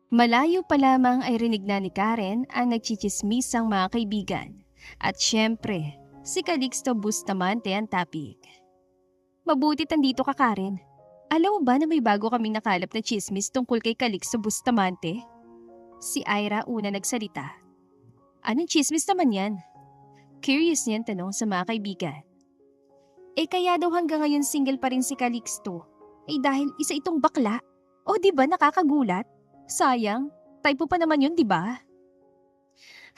Malayo pa lamang ay rinig na ni Karen ang nagchichismisang mga kaibigan. At syempre, si Calixto Bustamante ang topic. Mabuti tandito ka, Karen. Alam mo ba na may bago kaming nakalap na chismis tungkol kay Calixto Bustamante? Si Ira una nagsalita. Anong chismis naman yan? Curious niyan tanong sa mga kaibigan. Kaya daw hanggang ngayon single pa rin si Calixto. Dahil isa itong bakla. O di ba nakakagulat? Sayang, type mo pa naman yun di ba?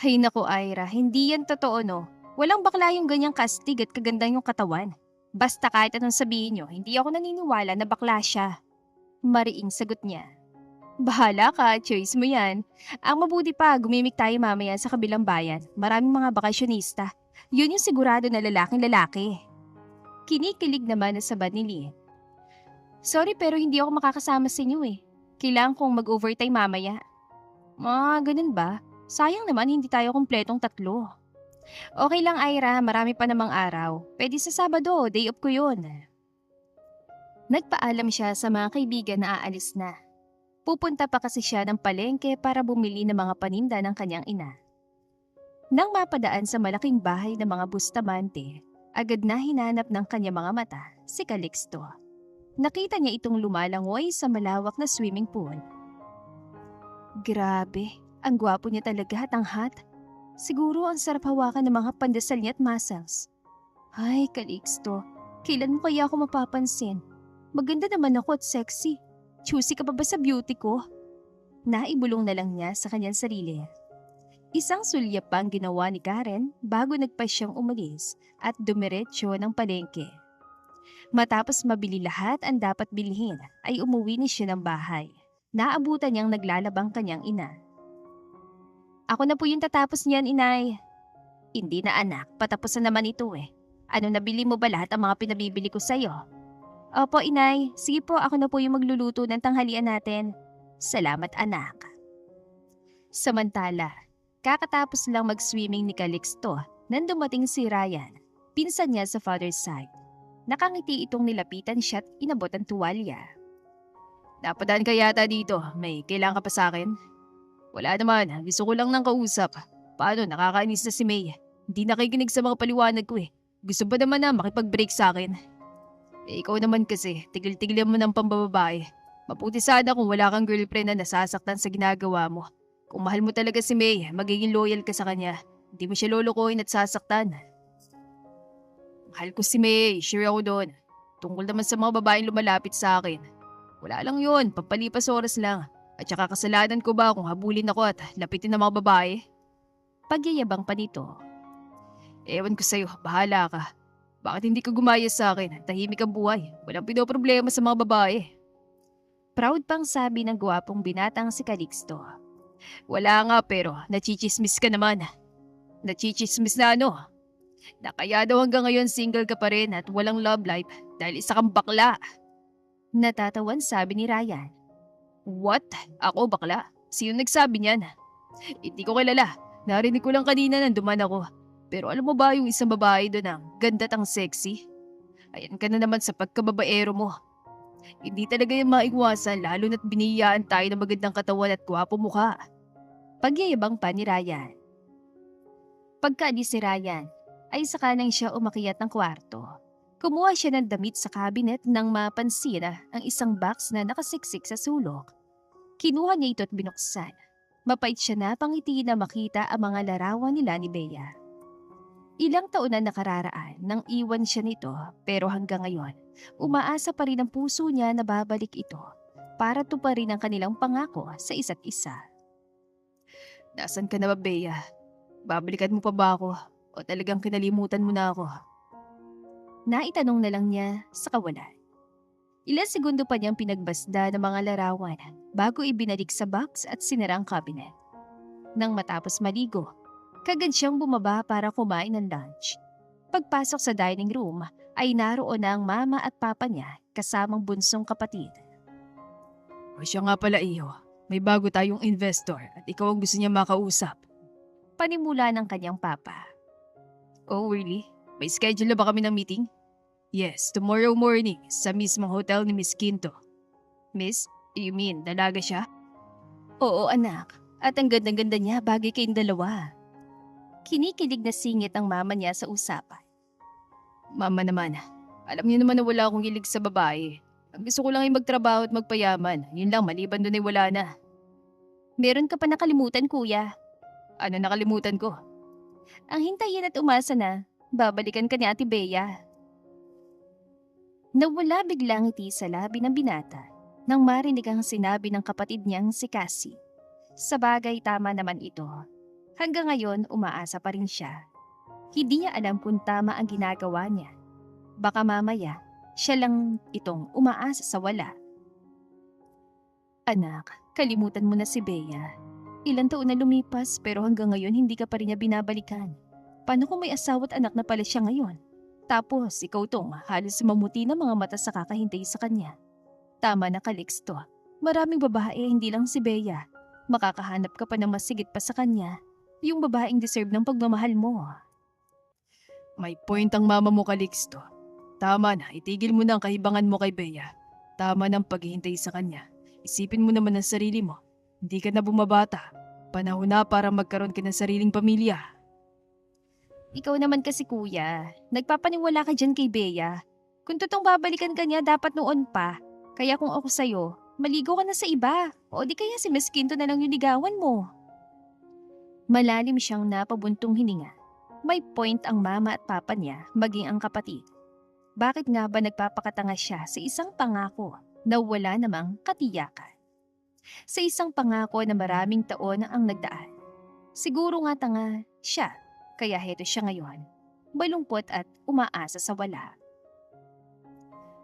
Hay nako Ira, hindi yan totoo no. Walang bakla yung ganyang kastig at kaganda yung katawan. Basta kahit anong sabihin nyo, hindi ako naniniwala na bakla siya. Mariing sagot niya. Bahala ka, choice mo yan. Ang mabuti pa, gumimik tayo mamaya sa kabilang bayan. Maraming mga bakasyonista. Yun yung sigurado na lalaking lalaki. Kinikilig naman na sabad ni Lee. Sorry pero hindi ako makakasama sa inyo eh. Kailangan kong mag-overtime mamaya. Ganun ba? Sayang naman hindi tayo kumpletong tatlo. Okay lang Ira, marami pa namang araw. Pwede sa Sabado, day off ko yun. Nagpaalam siya sa mga kaibigan na aalis na. Pupunta pa kasi siya ng palengke para bumili ng mga paninda ng kanyang ina. Nang mapadaan sa malaking bahay ng mga Bustamante, agad na hinanap ng kanyang mga mata si Calixto. Nakita niya itong lumalangoy sa malawak na swimming pool. Grabe, ang gwapo niya talaga at ang hot. Siguro ang sarap hawakan ng mga pandesal niya at muscles. Ay, Calixto, kailan mo kaya ako mapapansin? Maganda naman ako at sexy. Choosy ka pa ba sa beauty ko? Naibulong na lang niya sa kanyang sarili. Isang sulyap pa ang ginawa ni Karen bago nagpa siyang umalis at dumiretso ng palengke. Matapos mabili lahat ang dapat bilhin ay umuwi ni siya ng bahay. Naabutan niyang naglalabang kanyang ina. Ako na po yung tatapos niyan, inay. Hindi na anak, patapos na naman ito eh. Ano nabili mo ba lahat ang mga pinabibili ko sa'yo? Opo, inay. Sige po, ako na po yung magluluto ng tanghalian natin. Salamat, anak. Samantala, kakatapos lang mag-swimming ni Calixto nang dumating si Ryan, pinsan niya sa father's side. Nakangiti itong nilapitan siya at inabot ang tuwalya. Napadaan ka yata dito. May kailangan ka pa sa akin? Wala naman. Gusto ko lang ng kausap. Paano, nakakainis na si May. Hindi nakikinig sa mga paliwanag ko eh. Gusto ba naman na makipag-break sa akin? Ikaw naman kasi, tigil-tigilan mo ng pambababae. Mabuti sana kung wala kang girlfriend na nasasaktan sa ginagawa mo. Kung mahal mo talaga si May, magiging loyal ka sa kanya. Hindi mo siya lolokohin at sasaktan. Mahal ko si May, sure ako doon. Tungkol naman sa mga babaeng lumalapit sa akin. Wala lang yun, pampalipas oras lang. At saka kasalanan ko ba kung habulin ako at lapitin ng mga babae? Pagyayabang pa nito. Ewan ko sa'yo, bahala ka. Bakit hindi ka gumaya sa akin? Tahimik ang buhay. Walang pinoproblema sa mga babae. Proud pang sabi ng gwapong binatang si Calixto. Wala nga pero nachichismis ka naman. Nachichismis na ano? Na kaya daw hanggang ngayon single ka pa rin at walang love life dahil isa kang bakla. Natatawan sabi ni Ryan. What? Ako bakla? Sino nagsabi niyan? Hindi ko kilala. Narinig ko lang kanina nang duman ako. Pero alam mo ba yung isang babae doon ang ganda at ang sexy? Ayan ka na naman sa pagkababaero mo. Hindi talaga yung maiwasan lalo na't biniyaan tayo ng magandang katawan at gwapo mukha. Pagyayabang pa ni Ryan. Pagkaalis ni Ryan, ay saka nang siya umakyat ng kwarto. Kumuha siya ng damit sa cabinet nang mapansin ang isang box na nakasiksik sa sulok. Kinuha niya ito at binuksan. Mapait siya na pangiti na makita ang mga larawan nila ni Bea. Ilang taon na nakararaan nang iwan siya nito pero hanggang ngayon, umaasa pa rin ang puso niya na babalik ito para tuparin ang kanilang pangako sa isa't isa. Nasaan ka na ba, Bea? Babalikan mo pa ba ako o talagang kinalimutan mo na ako? Naitanong na lang niya sa kawalan. Ilang segundo pa niyang pinagbasda ng mga larawan bago ibinalik sa box at sinara ang cabinet. Nang matapos maligo, kagad siyang bumaba para kumain ng lunch. Pagpasok sa dining room ay naroon na ang mama at papa niya kasamang bunsong kapatid. O siya nga pala iyo, may bago tayong investor at ikaw ang gusto niya makausap. Panimula ng kanyang papa. Oh really? May schedule na ba kami ng meeting? Yes, tomorrow morning sa mismong hotel ni Miss Quinto. Miss, you mean dalaga siya? Oo anak, at ang ganda-ganda niya bagay kayong dalawa. Kinikilig na singit ang mama niya sa usapan. Mama naman, alam niyo naman na wala akong hilig sa babae. Ang gusto ko lang ay magtrabaho at magpayaman. Yun lang, maliban doon ay wala na. Meron ka pa nakalimutan kuya. Ano nakalimutan ko? Ang hintayin at umasa na, babalikan ka ni Ate Bea. Nawala biglang ngiti sa labi ng binata nang marinig ang sinabi ng kapatid niyang si Cassie. Sa bagay tama naman ito. Hanggang ngayon umaasa pa rin siya. Hindi niya alam kung tama ang ginagawa niya. Baka mamaya, siya lang itong umaasa sa wala. Anak, kalimutan mo na si Bea. Ilang taon na lumipas pero hanggang ngayon hindi ka pa rin niya binabalikan. Paano kung may asawa at anak na pala siya ngayon? Tapos ikaw tong halos mamuti na mga mata sa kakahintay sa kanya. Tama na Calixto. Maraming babae hindi lang si Bea. Makakahanap ka pa ng masigit pa sa kanya. Yung babaeng deserve ng pagmamahal mo. May point ang mama mo Calixto. Tama na, itigil mo na ang kahibangan mo kay Bea. Tama na ang paghihintay sa kanya. Isipin mo naman ang sarili mo. Hindi ka na bumabata. Panahon na para magkaroon ka ng sariling pamilya. Ikaw naman kasi kuya, nagpapaniwala ka dyan kay Bea. Kung totoong babalikan ka niya, dapat noon pa. Kaya kung ako sa'yo, maligo ka na sa iba. O di kaya si Miss Quinto na lang yung ligawan mo. Malalim siyang napabuntong hininga. May point ang mama at papa niya, maging ang kapatid. Bakit nga ba nagpapakatanga siya sa isang pangako na wala namang katiyakan? Sa isang pangako na maraming taon ang nagdaan. Siguro nga tanga siya, kaya heto siya ngayon, malungkot at umaasa sa wala.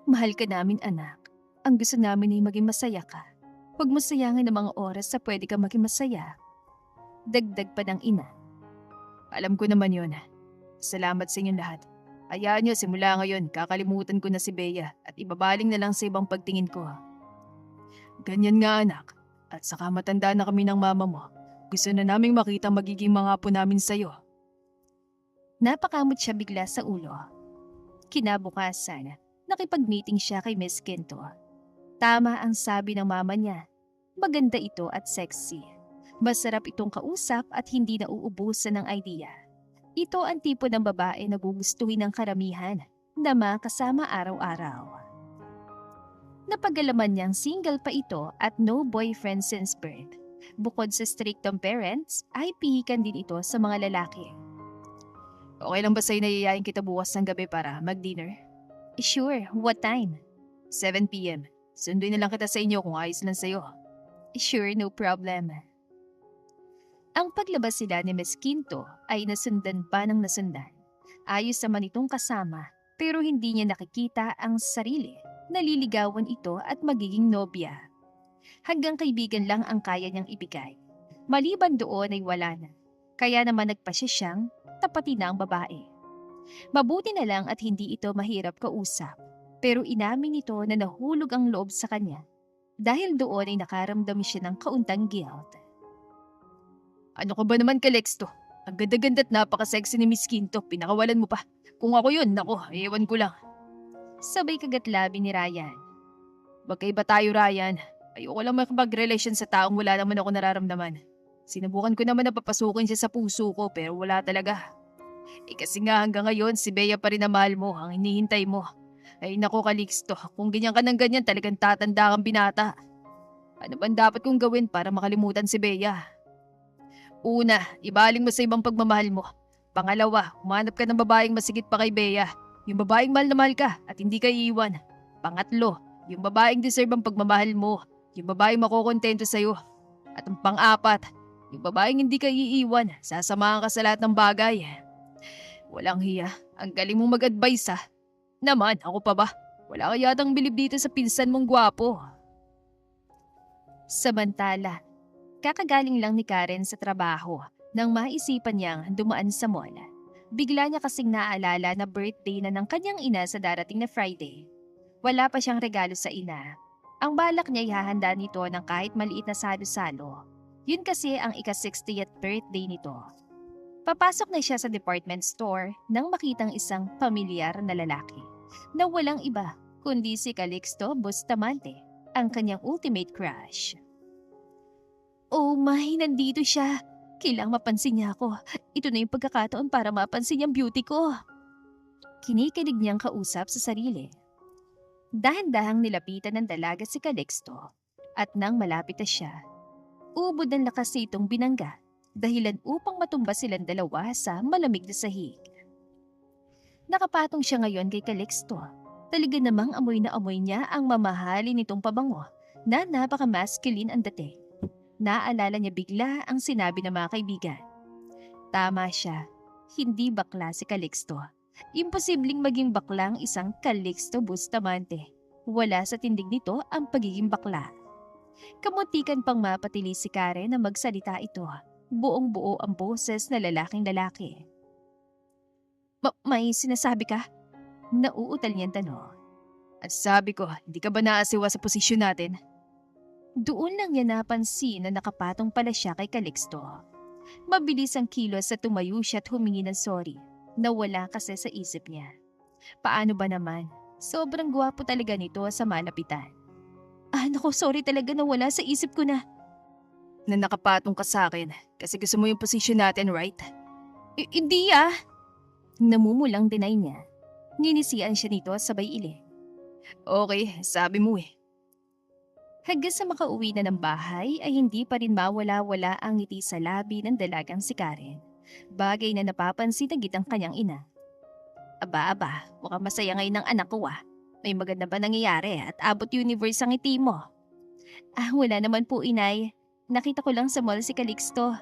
Mahal ka namin anak. Ang gusto namin ay maging masaya ka. Huwag mo sayangin ang mga oras sa pwede ka maging masaya. Dagdag pa ng ina. Alam ko naman yun. Salamat sa inyong lahat. Hayaan niyo simula ngayon kakalimutan ko na si Bea at ibabaling na lang sa ibang pagtingin ko. Ganyan nga anak. At saka matanda na kami ng mama mo. Gusto na naming makita magiging mga apo namin sa'yo. Napakamot siya bigla sa ulo. Kinabukasan, nakipag-meeting siya kay Miss Quinto. Tama ang sabi ng mama niya. Maganda ito at sexy. Masarap itong kausap at hindi na uubusan ng idea. Ito ang tipo ng babae na gugustuhin ng karamihan na makasama araw-araw. Napagalaman niyang single pa ito at no boyfriend since birth. Bukod sa striktong parents, ay pihikan din ito sa mga lalaki. Okay lang ba sa'yo na yayain kita bukas ng gabi para mag-dinner? Sure, what time? 7 p.m. Sunduin na lang kita sa inyo kung ayos lang sa'yo. Sure, no problem. Ang paglabas sila ni Miss Quinto ay nasundan pa ng nasundan. Ayos naman itong kasama pero hindi niya nakikita ang sarili. Naliligawan ito at magiging nobya. Hanggang kaibigan lang ang kaya niyang ibigay. Maliban doon ay wala na. Kaya naman nagpasya siyang tapatin na ang babae. Mabuti na lang at hindi ito mahirap kausap. Pero inamin nito na nahulog ang loob sa kanya. Dahil doon ay nakaramdam siya ng kauntang guilt. Ano ka ba naman Calixto? Ang ganda-ganda at napaka-sexy ni Miss Quinto. Pinakawalan mo pa. Kung ako yun, nako, ewan ko lang. Sabay kagatlabi ni Ryan. Magkaiba tayo Ryan. Ayoko lang makipag-relasyon sa taong wala naman ako nararamdaman. Sinubukan ko naman na papasukin siya sa puso ko pero wala talaga. Kasi nga hanggang ngayon si Bea pa rin na mahal mo, ang hinihintay mo. Ay nako Calixto, kung ganyan ka ng ganyan talagang tatanda kang binata. Ano bang dapat kong gawin para makalimutan si Bea? Una, ibaling mo sa ibang pagmamahal mo. Pangalawa, humanap ka ng babaeng masigit pa kay Bea. Yung babaeng mahal na mahal ka at hindi ka iiwan. Pangatlo, yung babaeng deserve ang pagmamahal mo. Yung babaeng makokontento sa'yo. At ang pang-apat, yung babaeng hindi ka iiwan. Sasamahan ka sa lahat ng bagay. Walang hiya. Ang galing mong mag-advise ha. Naman, ako pa ba? Wala ka yatang bilib dito sa pinsan mong gwapo. Samantala, kakagaling lang ni Karen sa trabaho nang maisipan niyang dumaan sa mall. Bigla niya kasing naalala na birthday na ng kanyang ina sa darating na Friday. Wala pa siyang regalo sa ina. Ang balak niya ihahanda nito ng kahit maliit na salo-salo. Yun kasi ang ika-60th birthday nito. Papasok na siya sa department store nang makitang isang pamilyar na lalaki na walang iba kundi si Calixto Bustamante, ang kanyang ultimate crush. Oh my, nandito siya. Kailangang mapansin niya ako. Ito na yung pagkakataon para mapansin niyang beauty ko. Kinikilig niyang kausap sa sarili. Dahan-dahang nilapitan ng dalaga si Calixto at nang malapit na siya, ubod ng lakas itong binangga dahilan upang matumba silang dalawa sa malamig na sahig. Nakapatong siya ngayon kay Calixto. Talaga namang amoy na amoy niya ang mamahalin nitong pabango na napaka-masculine ang dating. Naalala niya bigla ang sinabi ng mga kaibigan. Tama siya, hindi bakla si Calixto. Imposibleng maging bakla ang isang Calixto Bustamante. Wala sa tindig nito ang pagiging bakla. Kamutikan pang mapatili si Karen na magsalita ito. Buong buo ang boses na lalaking lalaki. May sinasabi ka? Nauutal niyang tanong. At sabi ko, hindi ka ba naasiwa sa posisyon natin? Doon lang niya napansin na nakapatong pala siya kay Calixto. Mabilis ang kilos at tumayo siya at humingi ng sorry. Nawala kasi sa isip niya. Paano ba naman? Sobrang gwapo talaga nito sa malapitan. Naku, sorry talaga na wala sa isip ko na. Na nakapatong ka sa akin kasi gusto mo yung posisyon natin, right? Hindi ah. Namumulang deny niya. Ninisian siya nito sabay iling. Okay, sabi mo eh. Hanggang sa makauwi na ng bahay ay hindi pa rin mawala-wala ang ngiti sa labi ng dalagang si Karen. Bagay na napapansin ng gitang kanyang ina. Aba, mukhang masaya ngayon ng anak ko ah. May maganda ba nangyayari at abot universe ang ngiti mo? Wala naman po inay. Nakita ko lang sa mall si Calixto.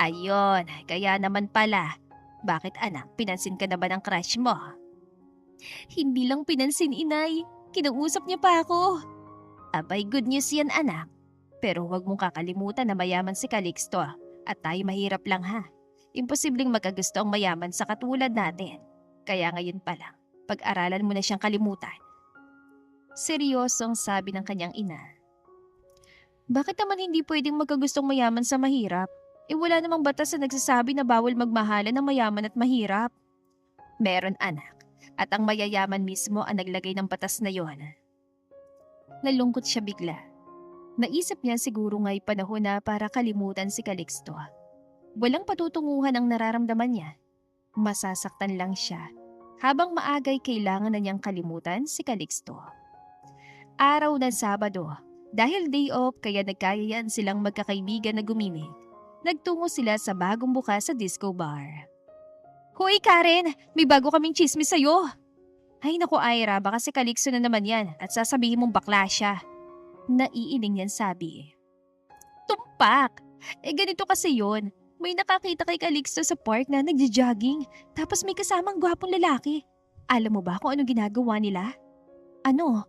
Ayon, kaya naman pala. Bakit anak, pinansin ka na ba ng crush mo? Hindi lang pinansin inay. Kinausap niya pa ako. Abay, good news yan anak. Pero huwag mong kakalimutan na mayaman si Calixto at tayo mahirap lang ha. Imposibleng magkagusto ang mayaman sa katulad natin. Kaya ngayon pa lang, pag-aralan mo na siyang kalimutan. Seryosong sabi ng kanyang ina. Bakit naman hindi pwedeng magkagustong mayaman sa mahirap? Wala namang batas na nagsasabi na bawal magmahalan ng mayaman at mahirap. Meron anak, at ang mayayaman mismo ang naglagay ng batas na yon. Nalungkot siya bigla. Naisip niya siguro nga'y panahon na para kalimutan si Calixto. Walang patutunguhan ang nararamdaman niya. Masasaktan lang siya. Habang maagay kailangan na niyang kalimutan si Calixto. Araw ng Sabado, dahil day off kaya nagkayayaan silang magkakaibigan na gumimik. Nagtungo sila sa bagong bukas sa disco bar. Hoy Karen, may bago kaming chismis sa'yo. Ay naku Ira, baka si Calixto na naman yan at sasabihin mong bakla siya. Naiiling yan sabi. Tumpak! Ganito kasi yon. May nakakita kay Calixto sa park na nagja-jogging tapos may kasamang gwapong lalaki. Alam mo ba kung anong ginagawa nila? Ano?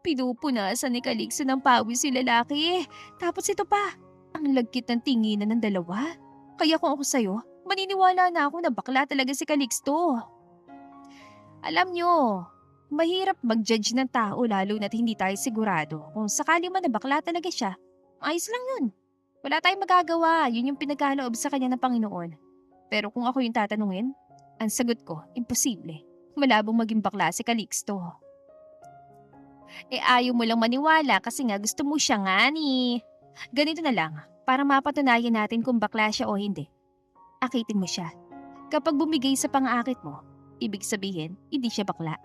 Pinupunasan ni Calixto ng pawis si lalaki. Tapos ito pa, ang lagkit ng tinginan ng dalawa. Kaya kung ako sa'yo, maniniwala na ako na bakla talaga si Calixto. Alam nyo, mahirap mag-judge ng tao lalo na't hindi tayo sigurado kung sakali man na bakla talaga siya. Ayos lang yun. Wala tayong magagawa, yun yung pinagkaloob sa kanya ng Panginoon. Pero kung ako yung tatanungin, ang sagot ko, imposible. Malabong maging bakla si Calixto. Ayaw mo lang maniwala kasi nga gusto mo siya nga ni. Ganito na lang, para mapatunayan natin kung bakla siya o hindi. Akitin mo siya. Kapag bumigay sa pang-akit mo, ibig sabihin, hindi siya bakla.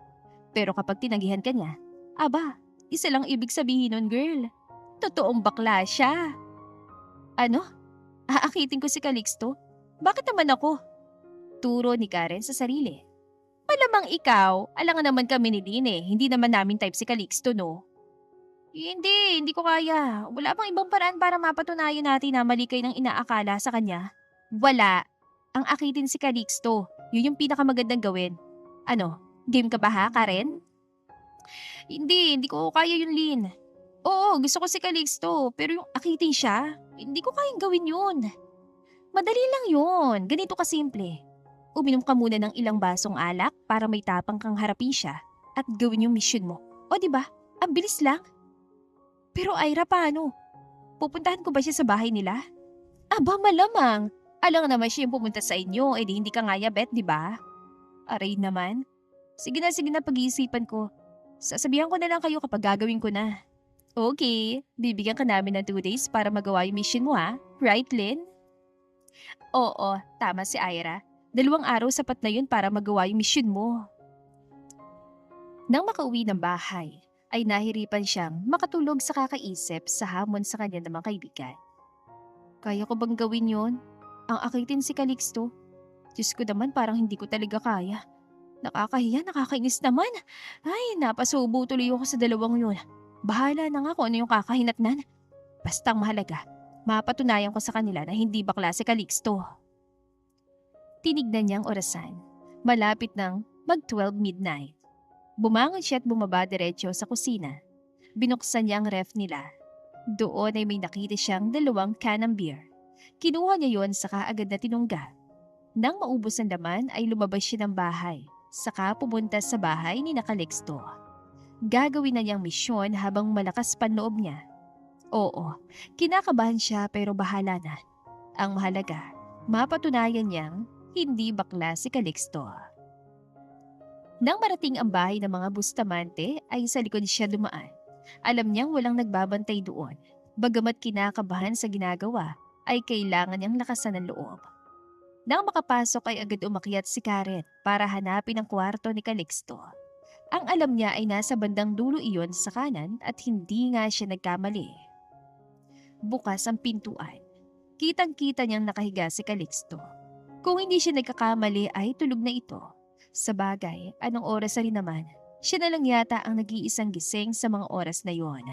Pero kapag tinagihan ka niya, isa lang ibig sabihin nun girl. Totoong bakla siya. Ano? Aakitin ko si Calixto? Bakit naman ako? Turo ni Karen sa sarili. Malamang ikaw, alangan naman kami ni Lynn hindi naman namin type si Calixto no? Hindi ko kaya. Wala bang ibang paraan para mapatunayan natin na mali kayo ng inaakala sa kanya? Wala. Ang akitin si Calixto, yun yung pinakamagandang gawin. Ano, game ka ba ha Karen? Hindi ko kaya yun Lynn. Oo, gusto ko si Calixto, pero yung akitin siya, hindi ko kayang gawin yun. Madali lang yun, ganito kasimple. Uminom ka muna ng ilang basong alak para may tapang kang harapin siya at gawin yung mission mo. O diba, ang bilis lang. Pero Ira, paano? Pupuntahan ko ba siya sa bahay nila? Malamang. Alang naman siya yung pumunta sa inyo, di hindi ka nga yabet, diba? Aray naman. Sige na, pag-iisipan ko. Sasabihan ko na lang kayo kapag gagawin ko na. Okay, bibigyan ka namin ng 2 days para magawa yung mission mo ha. Right, Lynn? Oo, tama si Ira. 2 araw sapat na yun para magawa yung mission mo. Nang makauwi ng bahay, ay nahiripan siyang makatulog sa kakaisip sa hamon sa kanya ng mga kaibigan. Kaya ko bang gawin yon? Ang akitin si Calixto? Diyos ko naman parang hindi ko talaga kaya. Nakakahiya, nakakainis naman. Ay, napasubo tuloy ako sa dalawang yun. Bahala na nga kung ano yung kakahinatnan. Basta ang mahalaga, mapatunayan ko sa kanila na hindi bakla si Calixto. Tinignan niya ang orasan. Malapit ng mag-12 midnight. Bumangon siya at bumaba diretso sa kusina. Binuksan niya ang ref nila. Doon ay may nakita siyang 2 can ng beer. Kinuha niya yon saka agad na tinungga. Nang maubos ang laman ay lumabas siya ng bahay. Saka pumunta sa bahay ni Calixto. Gagawin na niyang misyon habang malakas pa loob niya. Oo, kinakabahan siya pero bahala na. Ang mahalaga, mapatunayan niyang hindi bakla si Calixto. Nang marating ang bahay ng mga Bustamante ay sa likod siya dumaan. Alam niyang walang nagbabantay doon. Bagamat kinakabahan sa ginagawa, ay kailangan niyang lakasan ng loob. Nang makapasok ay agad umakyat si Karen para hanapin ang kwarto ni Calixto. Ang alam niya ay nasa bandang dulo iyon sa kanan at hindi nga siya nagkamali. Bukas ang pintuan. Kitang-kita niyang nakahiga si Calixto. Kung hindi siya nagkakamali ay tulog na ito. Sa bagay, anong oras na rin naman, siya na lang yata ang nag-iisang gising sa mga oras na yon.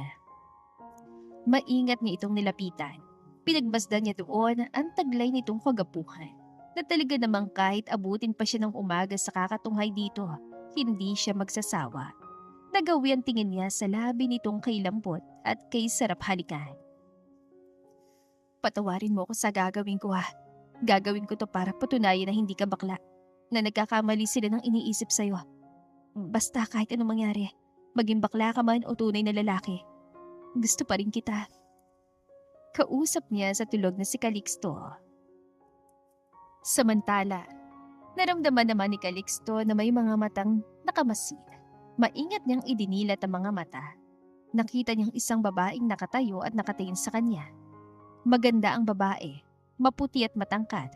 Maingat niya itong nilapitan. Pinagbasdan niya doon ang taglay nitong kagapuhan. Na talaga namang kahit abutin pa siya ng umaga sa kakatunghay dito, hindi siya magsasawa. Nagawi ang tingin niya sa labi nitong kay lambot at kay sarap halikan. Patawarin mo ako sa gagawin ko ha. Gagawin ko to para patunayan na hindi ka bakla. Na nagkakamali sila ng iniisip sa'yo. Basta kahit anong mangyari, maging bakla ka man o tunay na lalaki. Gusto pa rin kita. Kausap niya sa tulog na si Calixto. Samantala, naramdaman naman ni Calixto na may mga matang nakamasid. Maingat niyang idinilat ang mga mata. Nakita niyang isang babaeng nakatayo at nakatingin sa kanya. Maganda ang babae, maputi at matangkad.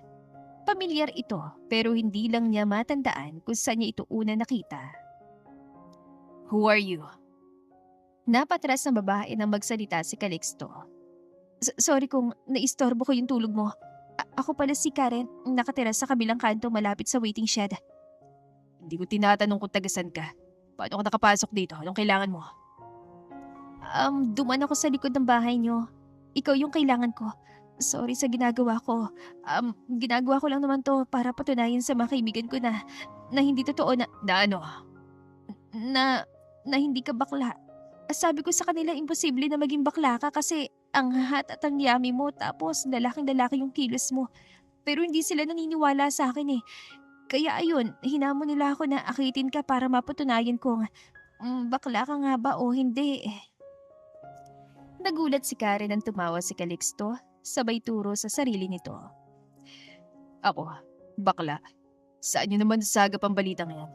Pamilyar ito pero hindi lang niya matandaan kung saan niya ito una nakita. Who are you? Napatras ng babae nang magsalita si Calixto. Sorry kung naistorbo ko yung tulog mo. Ako pala si Karen, nakatira sa kabilang kanto malapit sa waiting shed. Hindi ko tinatanong kung tagasan ka. Paano ka nakapasok dito? Anong kailangan mo? Duman ako sa likod ng bahay niyo. Ikaw yung kailangan ko. Sorry sa ginagawa ko. Ginagawa ko lang naman to para patunayan sa mga kaibigan ko na hindi totoo na ano? Na hindi ka bakla. Sabi ko sa kanila imposible na maging bakla ka kasi ang hahat at ang yummy mo tapos lalaking-lalaki yung kilos mo. Pero hindi sila naniniwala sa akin eh. Kaya ayun, hinamon nila ako na akitin ka para mapatunayan kung bakla ka nga ba o hindi. Nagulat si Karen nang tumawa si Calixto, sabay turo sa sarili nito. Ako, bakla. Saan niyo naman nasagap ang balitang yan?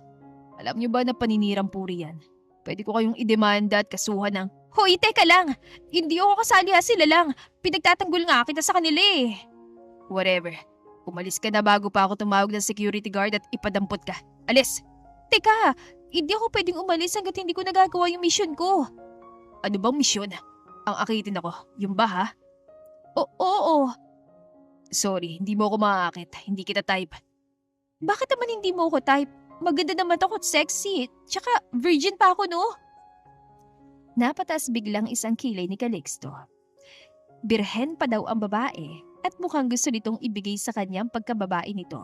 Alam niyo ba na paninirang puri yan? Pwede ko kayong idemanda at kasuhan ng, Hoy, teka lang! Hindi ako kasali ha, sila lang. Pinagtatanggol nga kita sa kanila eh. Whatever. Umalis ka na bago pa ako tumawag ng security guard at ipadampot ka. Alis! Teka, hindi ako pwedeng umalis hanggat hindi ko nagagawa yung mission ko. Ano bang mission? Ang akitin ako, yung ba ha? Oo. Sorry, hindi mo ako maaakit. Hindi kita type. Bakit naman hindi mo ako type? Maganda naman ako at sexy. Tsaka virgin pa ako, no? Napataas biglang isang kilay ni Calixto. Birhen pa daw ang babae at mukhang gusto nitong ibigay sa kanya ang pagkababae nito.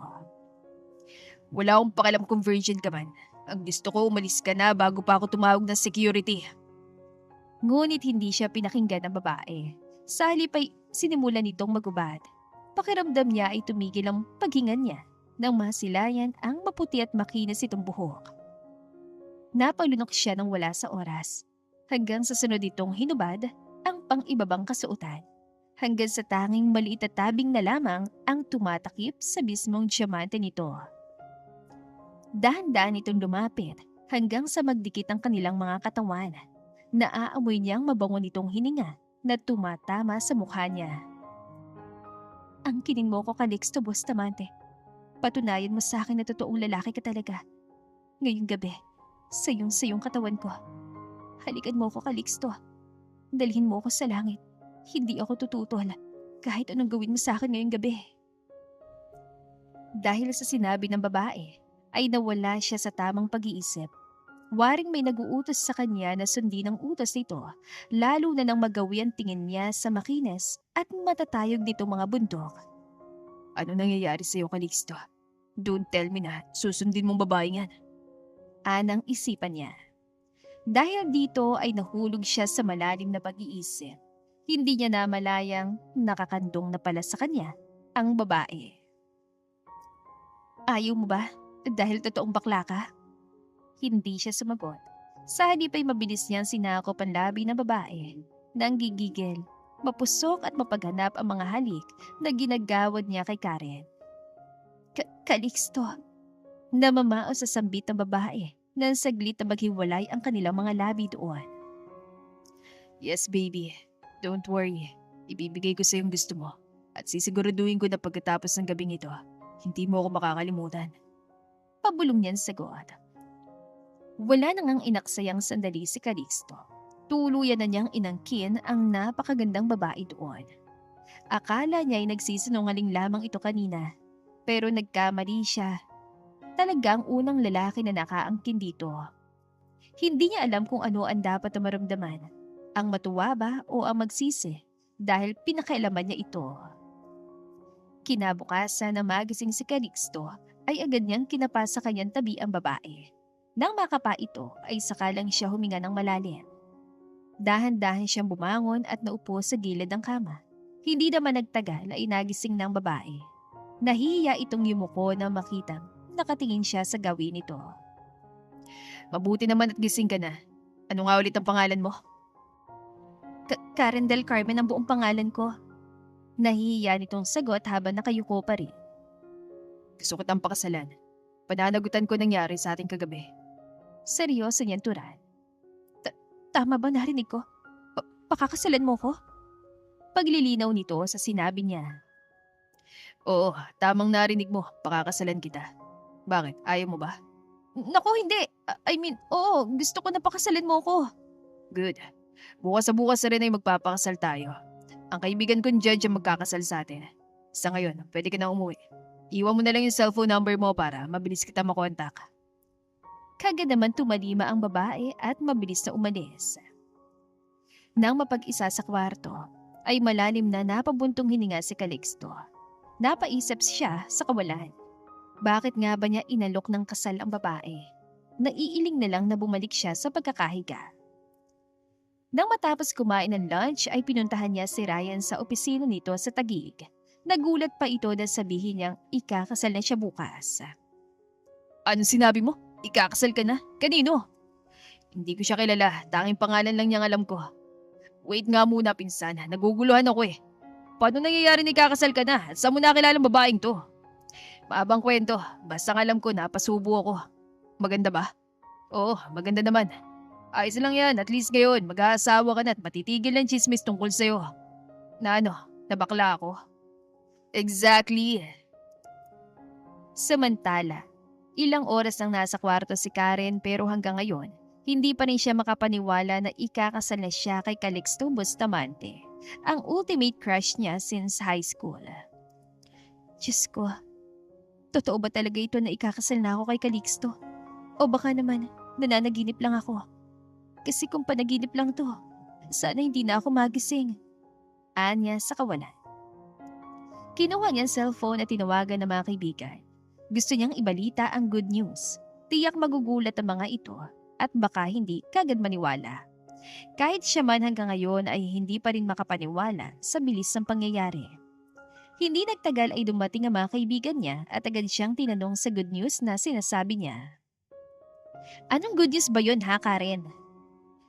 Wala akong pakialam kung virgin ka man. Ang gusto ko umalis ka na bago pa ako tumawag ng security. Ngunit hindi siya pinakinggan ng babae. Sa halip ay sinimulan nitong magubad. Pakiramdam niya ay tumigil ang paghinga niya nang masilayan ang maputi at makinis itong buhok. Napalunok siya nang wala sa oras. Hanggang sa sunod itong hinubad ang pang-ibabang kasuotan. Hanggang sa tanging maliit at tabing na lamang ang tumatakip sa mismong diamante nito. Dahan-dahan itong lumapit hanggang sa magdikit ang kanilang mga katawan. Naaamoy niyang mabango nitong hininga na tumatama sa mukha niya. Ang kining mo ko, Calixto Bustamante. Patunayan mo sa akin na totoong lalaki ka talaga. Ngayong gabi, sayong-sayong katawan ko. Halikan mo ko, Calixto. Dalhin mo ako sa langit. Hindi ako tututol kahit anong gawin mo sa akin ngayong gabi. Dahil sa sinabi ng babae, ay nawala siya sa tamang pag-iisip. Waring may naguutos sa kanya na sundin ang utos nito, lalo na nang magawi ang tingin niya sa makinis at matatayog nito mga bundok. Ano nangyayari sa iyo, Calixto? Don't tell me na susundin mong babaeng yan. Anang isipan niya. Dahil dito ay nahulog siya sa malalim na pag-iisip. Hindi niya namalayang nakakandong na pala sa kanya ang babae. Ayaw mo ba? Dahil totoong bakla ka? Hindi siya sumagot. Sa halip ay mabilis niyang sinakop ang labi ng babae. Nang gigigil, mapusok at mapaghanap ang mga halik na ginagawad niya kay Karen. Calixto, namamao sa sambit ng babae nang saglit na maghiwalay ang kanilang mga labi doon. Yes, baby. Don't worry. Ibibigay ko sa yung gusto mo. At sisiguraduhin ko na pagkatapos ng gabing ito, hindi mo ako makakalimutan. Pabulong niyan sagot. Wala nang ang inaksayang sandali si Calixto. Tuluyan na niyang inangkin ang napakagandang babae doon. Akala niya ay nagsisinungaling lamang ito kanina. Pero nagkamali siya. Talagang unang lalaki na nakaangkin dito. Hindi niya alam kung ano ang dapat na maramdaman. Ang matuwa ba o ang magsisi dahil pinakailaman niya ito. Kinabukasan na magising si Calixto ay agad niyang kinapa sa kanyang tabi ang babae. Nang makapa ito ay sakalang siya huminga ng malalim. Dahan-dahan siyang bumangon at naupo sa gilid ng kama. Hindi naman nagtagal ay nagising ng babae. Nahihiya itong yumuko na makitang nakatingin siya sa gawin nito. Mabuti naman at gising ka na. Ano nga ulit ang pangalan mo? Karen del Carmen ang buong pangalan ko. Nahihiya nitong sagot habang nakayuko pa rin. Gusto kitang pakasalan. Pananagutan ko nangyari sa ating kagabi. Seryoso niyan Turan. Tama ba narinig ko? Pakakasalan mo ko? Paglilinaw nito sa sinabi niya. Oo, tamang narinig mo. Pakakasalan kita. Bakit? Ayaw mo ba? Naku, hindi. Oo, gusto ko na pakasalan mo ko. Good. Bukas sa bukas na rin ay magpapakasal tayo. Ang kaibigan kong judge ang magkakasal sa atin. Sa ngayon, pwede ka na umuwi. Iwan mo na lang yung cellphone number mo para mabilis kita makontak. Kagad naman tumalima ang babae at mabilis na umalis. Nang mapag-isa sa kwarto, ay malalim na napabuntong hininga si Calixto. Napaisip siya sa kawalan. Bakit nga ba niya inalok ng kasal ang babae? Naiiling na lang na bumalik siya sa pagkakahiga. Nang matapos kumain ng lunch ay pinuntahan niya si Ryan sa opisina nito sa Taguig. Nagulat pa ito na sabihin niyang ikakasal na siya bukas. Ano sinabi mo? Ikakasal ka na? Kanino? Hindi ko siya kilala. Tanging pangalan lang niyang alam ko. Wait nga muna pinsan. Naguguluhan ako eh. Paano nangyayari na ikakasal ka na? Saan mo nakilalang babaeng to? Maabang kwento. Basta alam ko na pasubo ako. Maganda ba? Oo, maganda naman. Ayos lang yan, at least ngayon, mag-aasawa ka na at matitigil ang chismis tungkol sa'yo. Na ano, nabakla ako? Exactly. Samantala, ilang oras nang nasa kwarto si Karen pero hanggang ngayon, hindi pa rin siya makapaniwala na ikakasal na siya kay Calixto Bustamante, ang ultimate crush niya since high school. Diyos ko, totoo ba talaga ito na ikakasal na ako kay Calixto? O baka naman, nananaginip lang ako? Kasi kung panaginip lang to, sana hindi na ako magising. Anya sa kawalan. Kinuha niya ang cellphone at tinawagan ng mga kaibigan. Gusto niyang ibalita ang good news. Tiyak magugulat ang mga ito at baka hindi kagad maniwala. Kahit siya man hanggang ngayon ay hindi pa rin makapaniwala sa bilis ng pangyayari. Hindi nagtagal ay dumating ang mga kaibigan niya at agad siyang tinanong sa good news na sinasabi niya. Anong good news ba yun ha, Karen?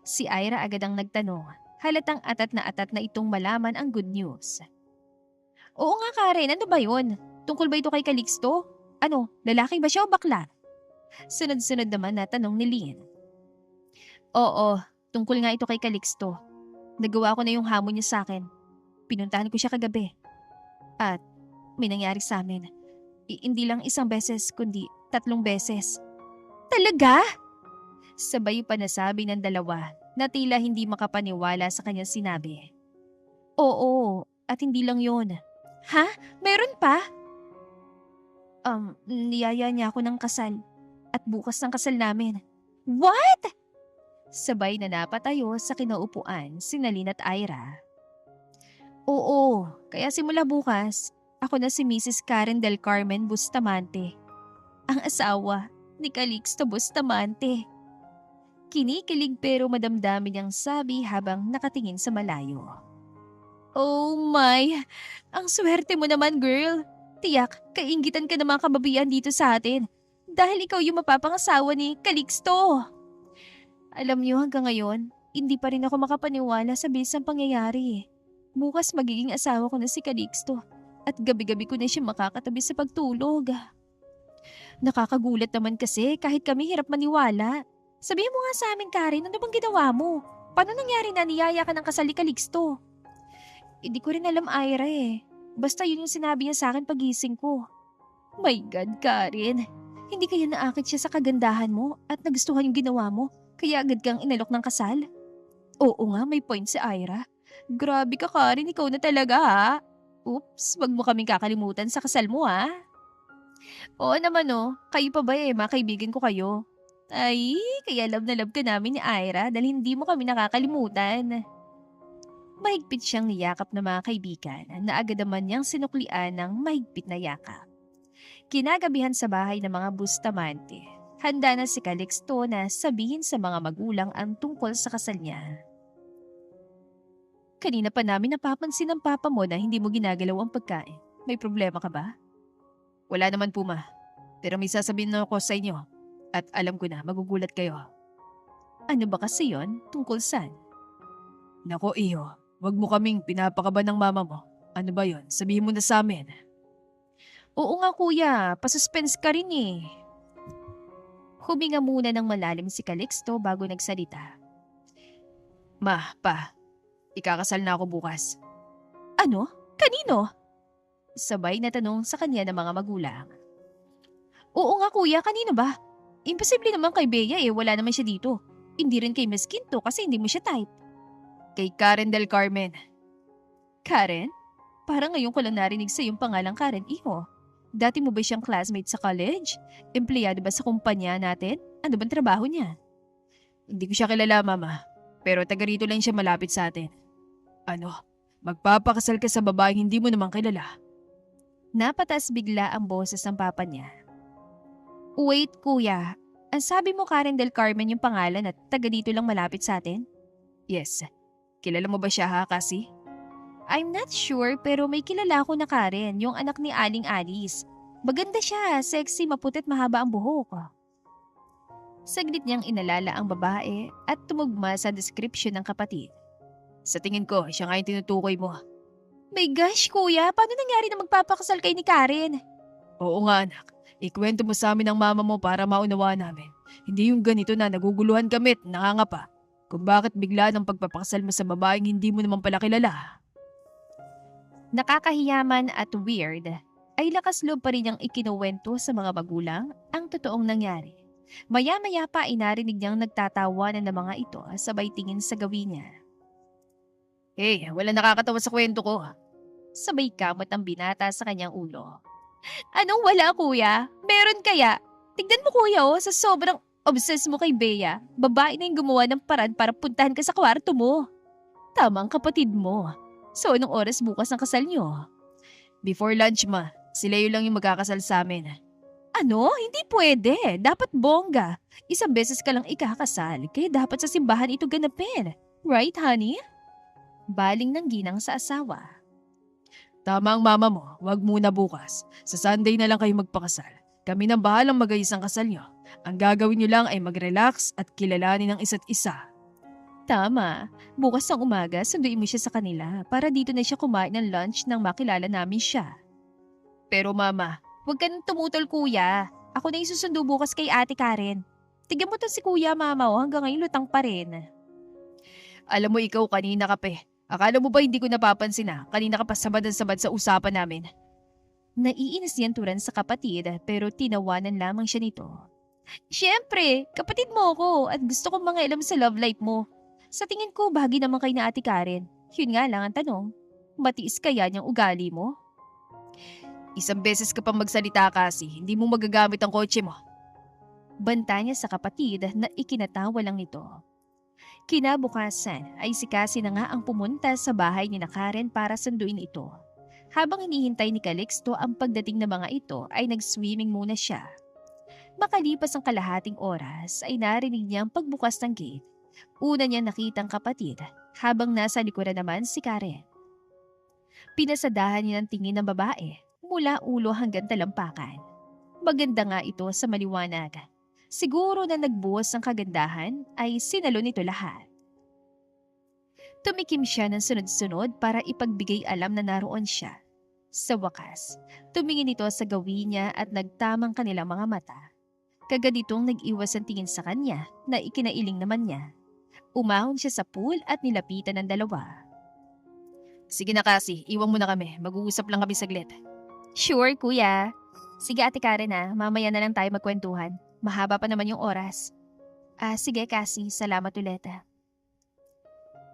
Si Ira agad ang nagtanong, halatang atat na itong malaman ang good news. Oo nga Karen, ano ba yun? Tungkol ba ito kay Calixto? Ano, lalaki ba siya o bakla? Sunod-sunod naman na tanong ni Lynn. Oo, Tungkol nga ito kay Calixto. Nagawa ko na yung hamon niya sa akin. Pinuntahan ko siya kagabi. At may nangyari sa amin. Hindi lang isang beses kundi 3 beses. Talaga? Sabay pa nasabi ng dalawa na tila hindi makapaniwala sa kanyang sinabi. Oo, at hindi lang yon. Ha? Meron pa? Niyaya niya ako ng kasal. At bukas ng kasal namin. What? Sabay na napatayo sa kinaupuan si Nalin at Ira. Oo, kaya simula bukas, ako na si Mrs. Karen Del Carmen Bustamante. Ang asawa ni Calixto Bustamante. Kinikilig pero madamdamin niyang sabi habang nakatingin sa malayo. Oh my! Ang swerte mo naman, girl! Tiyak, kainggitan ka ng mga kababayan dito sa atin. Dahil ikaw yung mapapangasawa ni Calixto. Alam niyo hanggang ngayon, hindi pa rin ako makapaniwala sa bilisang pangyayari. Bukas magiging asawa ko na si Calixto at gabi-gabi ko na siya makakatabi sa pagtulog. Nakakagulat naman kasi kahit kami hirap maniwala. Sabihin mo nga sa amin, Karen, ano bang ginawa mo? Paano nangyari na niyaya ka ng kasal ni Calixto? Hindi ko rin alam, Ira eh. Basta yun yung sinabi niya sa akin pagising ko. My God, Karen. Hindi kaya naakit siya sa kagandahan mo at nagustuhan yung ginawa mo kaya agad kang inalok ng kasal? Oo nga, may point si Ira. Grabe ka, Karen, ikaw na talaga ha. Oops, wag mo kaming kakalimutan sa kasal mo ha. Oo naman oh, kayo pa ba mga kaibigan ko kayo? Ay, kaya love na love ka namin ni Ira dahil hindi mo kami nakakalimutan. Mahigpit siyang niyakap ng mga kaibigan na agad naman niyang sinuklian ng mahigpit na yakap. Kinagabihan sa bahay ng mga Bustamante, handa na si Calixto na sabihin sa mga magulang ang tungkol sa kasal niya. Kanina pa namin napapansin ng papa mo na hindi mo ginagalaw ang pagkain. May problema ka ba? Wala naman po ma, pero may sasabihin na ako sa inyo at alam ko na magugulat kayo. Ano ba kasi yon? Tungkol saan? Nako iyo, wag mo kaming pinapakaban ng mama mo. Ano ba yon? Sabihin mo na sa amin. Oo nga kuya, pasuspense ka rin eh. Huminga muna ng malalim si Calixto bago nagsalita. Ma, pa, ikakasal na ako bukas. Ano? Kanino? Sabay na tanong sa kanya ng mga magulang. Oo nga kuya, kanino ba? Imposible naman kay Bea wala naman siya dito. Hindi rin kay Miss Quinto kasi hindi mo siya type. Kay Karen Del Carmen. Karen? Parang ngayon ko lang narinig sa iyong pangalang Karen, iho. Dati mo ba siyang classmate sa college? Empleyado ba sa kumpanya natin? Ano bang trabaho niya? Hindi ko siya kilala, mama. Pero taga rito lang siya malapit sa atin. Ano? Magpapakasal ka sa babaeng hindi mo naman kilala? Napataas bigla ang boses ng papa niya. Wait, kuya. Ang sabi mo Karen Del Carmen yung pangalan at taga dito lang malapit sa atin? Yes. Kilala mo ba siya ha, Cassie? I'm not sure pero may kilala ko na Karen, yung anak ni Aling Alice. Maganda siya, sexy, maputit, mahaba ang buhok. Saglit niyang inalala ang babae at tumugma sa description ng kapatid. Sa tingin ko, siya nga yung tinutukoy mo. My gosh, kuya, paano nangyari na magpapakasal kay ni Karen? Oo nga anak, ikwento mo sa amin ang mama mo para maunawa namin. Hindi yung ganito na naguguluhan kami at nangangapa. Kung bakit bigla ng pagpapakasal mo sa babaeng hindi mo naman pala kilala. Nakakahiyaman at weird, ay lakas loob pa rin niyang ikinuwento sa mga magulang ang totoong nangyari. Maya-maya pa ay narinig niyang nagtatawanan ng mga ito sabay tingin sa gawin niya. Hey, wala nakakatawa sa kwento ko. Sabay kamot ang binata sa kanyang ulo. Anong wala kuya? Meron kaya? Tignan mo kuya sa sobrang obsessed mo kay Bea, babae na yung gumawa ng paraan para puntahan ka sa kwarto mo. Tama ang kapatid mo. So, anong oras bukas ang kasal niyo? Before lunch, ma. Sila yun lang yung magkakasal sa amin. Ano? Hindi pwede. Dapat bongga. Isang beses ka lang ikakasal, kaya dapat sa simbahan ito ganapin. Right, honey? Baling ng ginang sa asawa. Tama ang mama mo. Wag muna bukas. Sa Sunday na lang kayo magpakasal. Kami nang bahalang magayos ang kasal niyo. Ang gagawin niyo lang ay mag-relax at kilalanin ang isa't isa. Tama. Bukas ng umaga, sunduin mo siya sa kanila para dito na siya kumain ng lunch nang makilala namin siya. Pero mama, huwag ka nang tumutol kuya. Ako na yung susundo bukas kay Ate Karen. Tignan mo to si kuya mama hanggang ngayon lutang pa rin. Alam mo ikaw kanina ka pa eh. Akala mo ba hindi ko napapansin na kanina ka pa sabad sa usapan namin? Naiinis yan Turan sa kapatid pero tinawanan lamang siya nito. Siyempre, kapatid mo ako at gusto kong mga alam sa love life mo. Sa tingin ko, bahagi naman kay na Ate Karen. Yun nga lang ang tanong, matiis kaya niyang ugali mo? Isang beses ka pang magsalita kasi, hindi mo magagamit ang kotse mo. Banta niya sa kapatid na ikinatawa lang nito. Kinabukasan ay si Cassie na nga ang pumunta sa bahay ni na Karen para sunduin ito. Habang hinihintay ni Calixto ang pagdating ng mga ito ay nag-swimming muna siya. Makalipas ang kalahating oras ay narinig niya ang pagbukas ng gate. Una niya nakitang kapatid habang nasa likuran naman si Karen. Pinasadahan niya ng tingin ng babae mula ulo hanggang talampakan. Maganda nga ito sa maliwanag. Siguro na nagbuhos ng kagandahan ay sinalo nito lahat. Tumikim siya ng sunod-sunod para ipagbigay alam na naroon siya. Sa wakas, tumingin ito sa gawin niya at nagtamang kanilang mga mata. Kagaditong nag-iwas ang tingin sa kanya na ikinailing naman niya. Umahon siya sa pool at nilapitan ng dalawa. Sige na Cassie, iwan mo na kami. Mag-uusap lang kami saglit. Sure, kuya. Sige Ate Karen mamaya na lang tayo magkwentuhan. Mahaba pa naman yung oras. Sige Cassie, salamat ulit.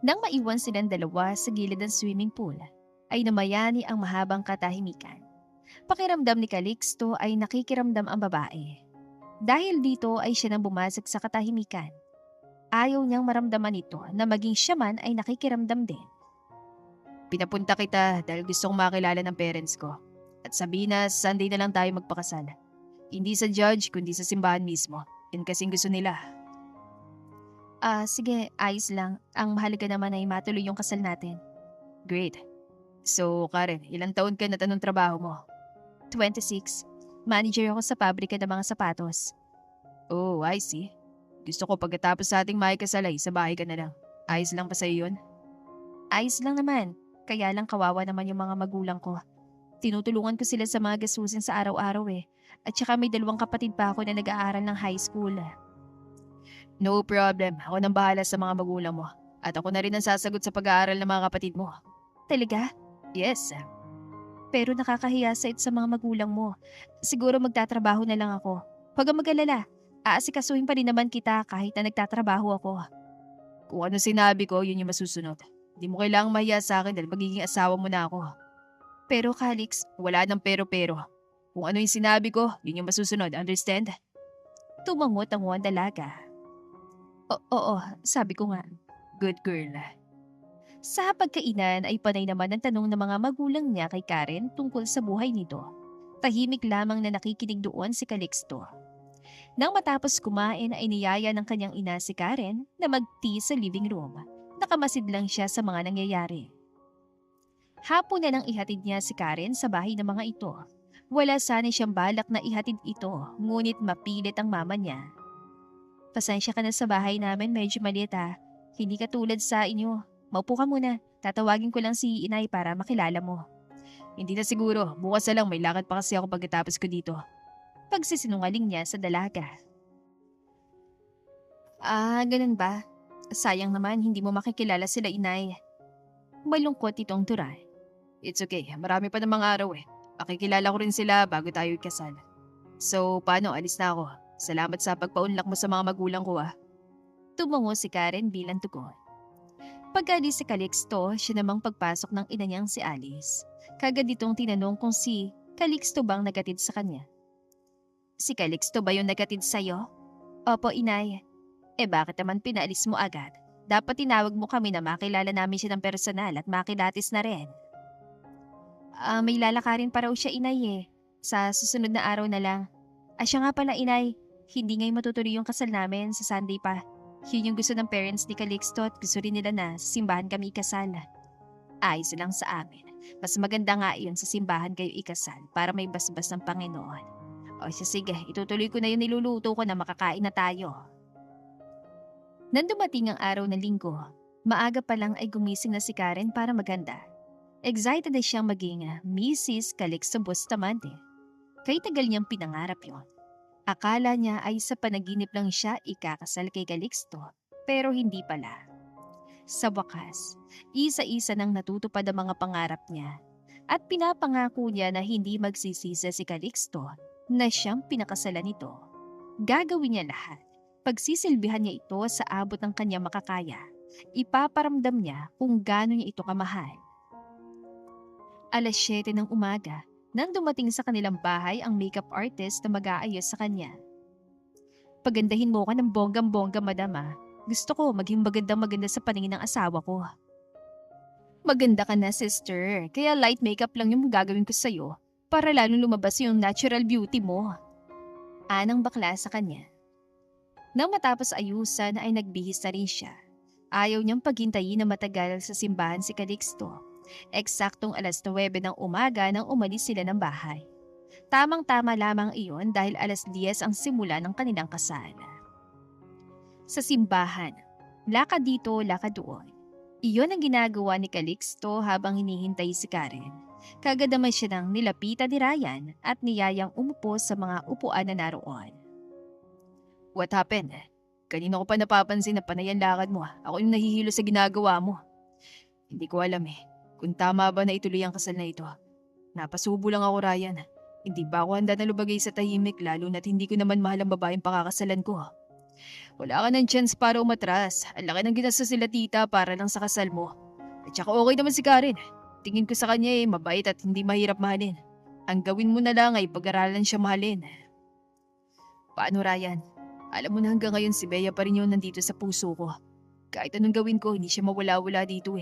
Nang maiwan silang dalawa sa gilid ng swimming pool, ay namayani ang mahabang katahimikan. Pakiramdam ni Calixto ay nakikiramdam ang babae. Dahil dito ay siya nang bumasag sa katahimikan. Ayaw niyang maramdaman ito na maging siya man ay nakikiramdam din. Pinapunta kita dahil gustong makilala ng parents ko. At sabihin na Sunday na lang tayo magpakasal. Hindi sa judge kundi sa simbahan mismo. Yan kasing gusto nila. Sige, ayos lang. Ang mahalaga naman ay matuloy yung kasal natin. Great. So Karen, ilang taon ka na tanong trabaho mo? 26. Manager ako sa pabrika ng mga sapatos. Oh, I see. Gusto ko pagkatapos sa ating makikasalay, sa bahay ka na lang. Ayos lang pa sa'yo yun? Ayos lang naman. Kaya lang kawawa naman yung mga magulang ko. Tinutulungan ko sila sa mga gastusin sa araw-araw eh. At saka may 2 kapatid pa ako na nag-aaral ng high school. No problem. Ako nang bahala sa mga magulang mo. At ako na rin ang sasagot sa pag-aaral ng mga kapatid mo. Talaga? Yes. Pero nakakahiya sa mga magulang mo. Siguro magtatrabaho na lang ako. Huwag kang mag-alala. Aasikasuhin pa rin naman kita kahit na nagtatrabaho ako. Kung ano sinabi ko, yun yung masusunod. Hindi mo kailangang mahiya sa akin dahil magiging asawa mo na ako. Pero Calix, wala nang pero-pero. Kung ano yung sinabi ko, yun yung masusunod. Understand? Tumangot ang one dalaga. Oo, sabi ko nga. Good girl. Sa pagkainan ay panay naman ang tanong ng mga magulang niya kay Karen tungkol sa buhay nito. Tahimik lamang na nakikinig doon si Calixto. Nang matapos kumain ay niyaya ng kanyang ina si Karen na mag-tea sa living room. Nakamasid lang siya sa mga nangyayari. Hapon na nang ihatid niya si Karen sa bahay ng mga ito. Wala sana siyang balak na ihatid ito, ngunit mapilit ang mama niya. Pasensya ka na sa bahay namin, medyo maliit Hindi katulad sa inyo. Maupo ka muna, tatawagin ko lang si inay para makilala mo. Hindi na siguro, bukas na lang may lakad pa kasi ako pagkatapos ko dito. Pagsisinungaling niya sa dalaga. Ganun ba? Sayang naman hindi mo makikilala sila inay. Malungkot itong turay. It's okay, marami pa namang araw eh. Makikilala ko rin sila bago tayo ikasal. So paano, alis na ako. Salamat sa pagpaunlak mo sa mga magulang ko Tumango si Karen bilang tugon. Pag-alis si Calixto, siya namang pagpasok ng ina niyang si Alice. Kagad itong tinanong kung si Calixto bang nagatid sa kanya. Si Calixto ba yung nagatid sa'yo? Opo, inay. Bakit naman pinaalis mo agad? Dapat tinawag mo kami na makilala namin siya ng personal at makilatis na rin. May lalakarin pa raw siya inay Sa susunod na araw na lang. Siya nga pala inay, hindi ngayon matutuloy yung kasal namin sa Sunday pa. Yun yung gusto ng parents ni Calixto at gusto rin nila na sa simbahan kami ikasal. Ayos lang sa amin. Mas maganda nga yun sa simbahan kayo ikasal para may basbas ng Panginoon. O sige, itutuloy ko na yung niluluto ko na makakain na tayo. Nang dumating ang araw ng linggo, maaga pa lang ay gumising na si Karen para maganda. Excited na siyang maging Mrs. Calixto Bustamante. Kay tagal niyang pinangarap yon. Akala niya ay sa panaginip lang siya ikakasal kay Calixto, pero hindi pala. Sa wakas, isa-isa nang natutupad ang mga pangarap niya at pinapangako niya na hindi magsisisi si Calixto na siyang pinakasalan nito. Gagawin niya lahat. Pagsisilbihan niya ito sa abot ng kanya makakaya. Ipaparamdam niya kung gaano niya ito kamahal. Alas 7 ng umaga, nang dumating sa kanilang bahay ang makeup artist na mag-aayos sa kanya. Pagandahin mo ka ng bonggang-bongga, madam ah. Gusto ko maging magandang-maganda sa paningin ng asawa ko. Maganda ka na, sister. Kaya light makeup lang yung gagawin ko sa'yo para lalong lumabas yung natural beauty mo. Anang bakla sa kanya. Nang matapos ayusan ay nagbihis na rin siya. Ayaw niyang paghintayin na matagal sa simbahan si Calixto. Eksaktong alas 9 ng umaga nang umalis sila ng bahay. Tamang-tama lamang iyon dahil alas 10 ang simula ng kanilang kasal. Sa simbahan, lakad dito, lakad doon. Iyon ang ginagawa ni Calixto habang hinihintay si Karen. Kagad naman siya nang nilapitan ni Ryan at niyayang umupo sa mga upuan na naroon. What happened? Kanina ko pa napapansin na panay ang lakad mo. Ako yung nahihilo sa ginagawa mo. Hindi ko alam kung tama ba na ituloy ang kasal na ito. Napasubo lang ako, Ryan. Hindi ba ako handa na lumagay sa tahimik lalo na't hindi ko naman mahal ang babaeng pakakasalan ko. Wala ka ng chance para umatras. Ang laki ng ginastos sila tita para lang sa kasal mo. At saka okay naman si Karen. Tingin ko sa kanya mabait at hindi mahirap mahalin. Ang gawin mo na lang ay pag-aralan siya mahalin. Paano, Ryan? Alam mo na hanggang ngayon si Bea pa rin yung nandito sa puso ko. Kahit anong gawin ko, hindi siya mawala-wala dito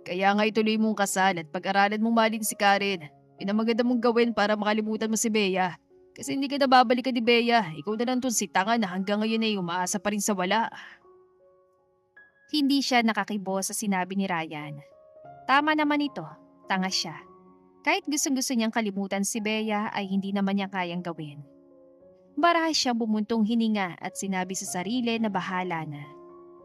Kaya nga ituloy mong kasal at pag-aralan mong mahalin si Karen. Yun ang maganda mong gawin para makalimutan mo si Bea. Kasi hindi ka na babalikan ni Bea. Ikaw na lang tong si tanga na hanggang ngayon umaasa pa rin sa wala. Hindi siya nakakibo sa sinabi ni Ryan. Tama naman ito. Tanga siya. Kahit gustong-gusto niyang kalimutan si Bea ay hindi naman niya kayang gawin. Marahas siyang bumuntong hininga at sinabi sa sarili na bahala na.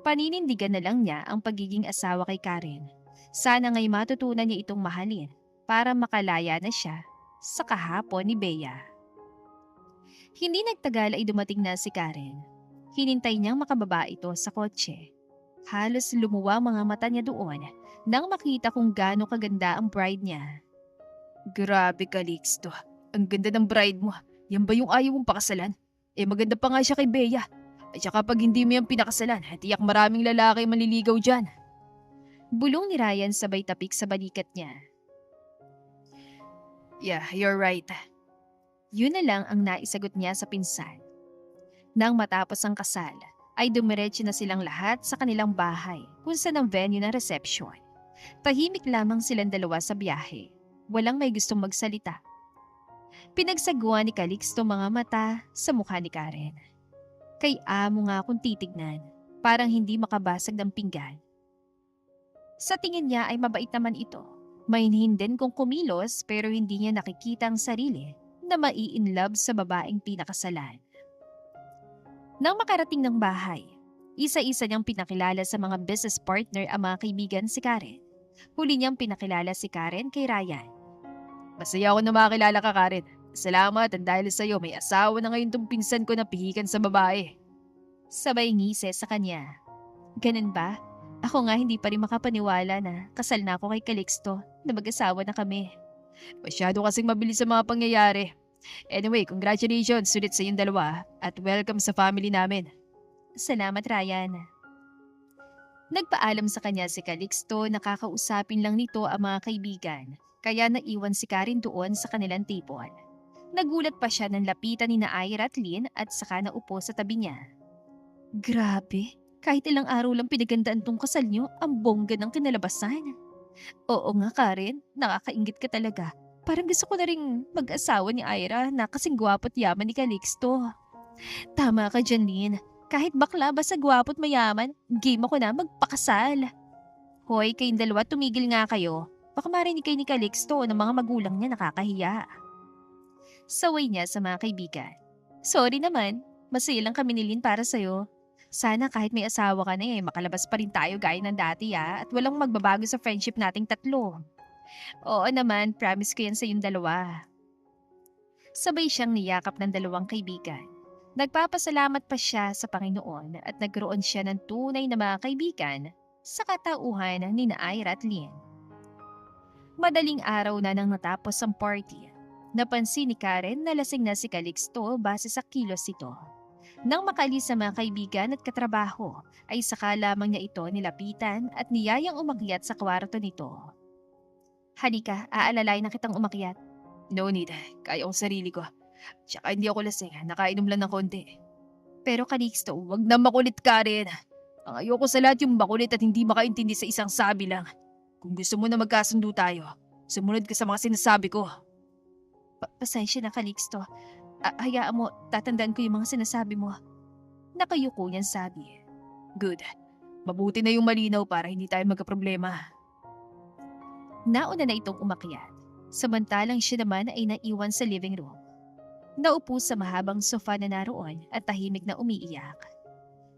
Paninindigan na lang niya ang pagiging asawa kay Karen. Sana nga'y matutunan niya itong mahalin para makalaya na siya sa kahapon ni Bea. Hindi nagtagal ay dumating na si Karen. Hinintay niyang makababa ito sa kotse. Halos lumuwa mga mata niya doon nang makita kung gaano kaganda ang bride niya. Grabe, Calixto. Ang ganda ng bride mo. Yan ba yung ayaw mong pakasalan? Maganda pa nga siya kay Bea. At saka pag hindi mo yung pinakasalan, tiyak maraming lalaki maliligaw dyan. Bulong ni Ryan sabay tapik sa balikat niya. Yeah, you're right. Yun na lang ang naisagot niya sa pinsan. Nang matapos ang kasal, ay dumiretso na silang lahat sa kanilang bahay kung saan ang venue ng reception. Tahimik lamang silang dalawa sa biyahe. Walang may gustong magsalita. Pinagsaguan ni Calixto mga mata sa mukha ni Karen. Kay amo nga akong titignan, parang hindi makabasag ng pinggan. Sa tingin niya ay mabait naman ito. Mainhin din kung kumilos pero hindi niya nakikita ang sarili na mai-inlove sa babaeng pinakasalan. Nang makarating ng bahay, isa-isa niyang pinakilala sa mga business partner ang mga kaibigan si Karen. Huli niyang pinakilala si Karen kay Ryan. Masaya ako na makakilala ka, Karen. Salamat at dahil sa iyo may asawa na ngayon tong pinsan ko na pihikan sa babae. Sabay ngise sa kanya. Ganun ba? Ako nga hindi pa rin makapaniwala na kasal na ako kay Calixto na mag-asawa na kami. Masyado kasing mabilis sa mga pangyayari. Anyway, congratulations ulit sa inyong dalawa at welcome sa family namin. Salamat, Ryan. Nagpaalam sa kanya si Calixto na kakausapin lang nito ang mga kaibigan kaya naiwan si Karen doon sa kanilang table. Nagulat pa siya nang lapitan ni Ira at Lynn at saka naupo sa tabi niya. Grabe, kahit ilang araw lang pinagandaan tong kasal niyo, ang bongga ng kinalabasan. Oo nga, Karen, nakakaingit ka talaga. Parang gusto ko na ring mag-asawa ni Ira na kasing gwapo't yaman ni Calixto. Tama ka dyan, Lynn. Kahit bakla basta gwapo't mayaman, game ako na magpakasal. Hoy, kayong dalawa tumigil nga kayo. Baka marinig kayo ni Calixto ng mga magulang niya nakakahiya. Saway niya sa mga kaibigan. Sorry naman, masaya lang kami ni Lynn para sa'yo. Sana kahit may asawa ka na makalabas pa rin tayo gaya ng dati at walang magbabago sa friendship nating tatlo. Oo naman, promise ko yan sa yung dalawa. Sabay siyang niyakap ng dalawang kaibigan. Nagpapasalamat pa siya sa Panginoon at nagkaroon siya ng tunay na mga kaibigan sa katauhan ni na Ira at Lynn. Madaling araw na nang natapos ang party. Napansin ni Karen na lasing na si Calixto base sa kilos ito. Nang makaalis sa mga kaibigan at katrabaho, ay saka lamang niya ito nilapitan at niyayang umakyat sa kwarto nito. Halika, aalalay na kitang umakyat. No need, kaya kong sarili ko. Tsaka hindi ako lasing, nakainom lang ng konti. Pero Calixto, wag na makulit Karen. Ang ayoko sa lahat yung makulit at hindi makaintindi sa isang sabi lang. Kung gusto mo na magkasundo tayo, sumunod ka sa mga sinasabi ko. Pasensya na Calixto. Hayaan mo, tatandaan ko yung mga sinasabi mo. Nakayuko niyan sabi. Good. Mabuti na yung malinaw para hindi tayo magkaproblema. Nauna na itong umakyat. Samantalang siya naman ay naiwan sa living room. Naupo sa mahabang sofa na naroon at tahimik na umiiyak.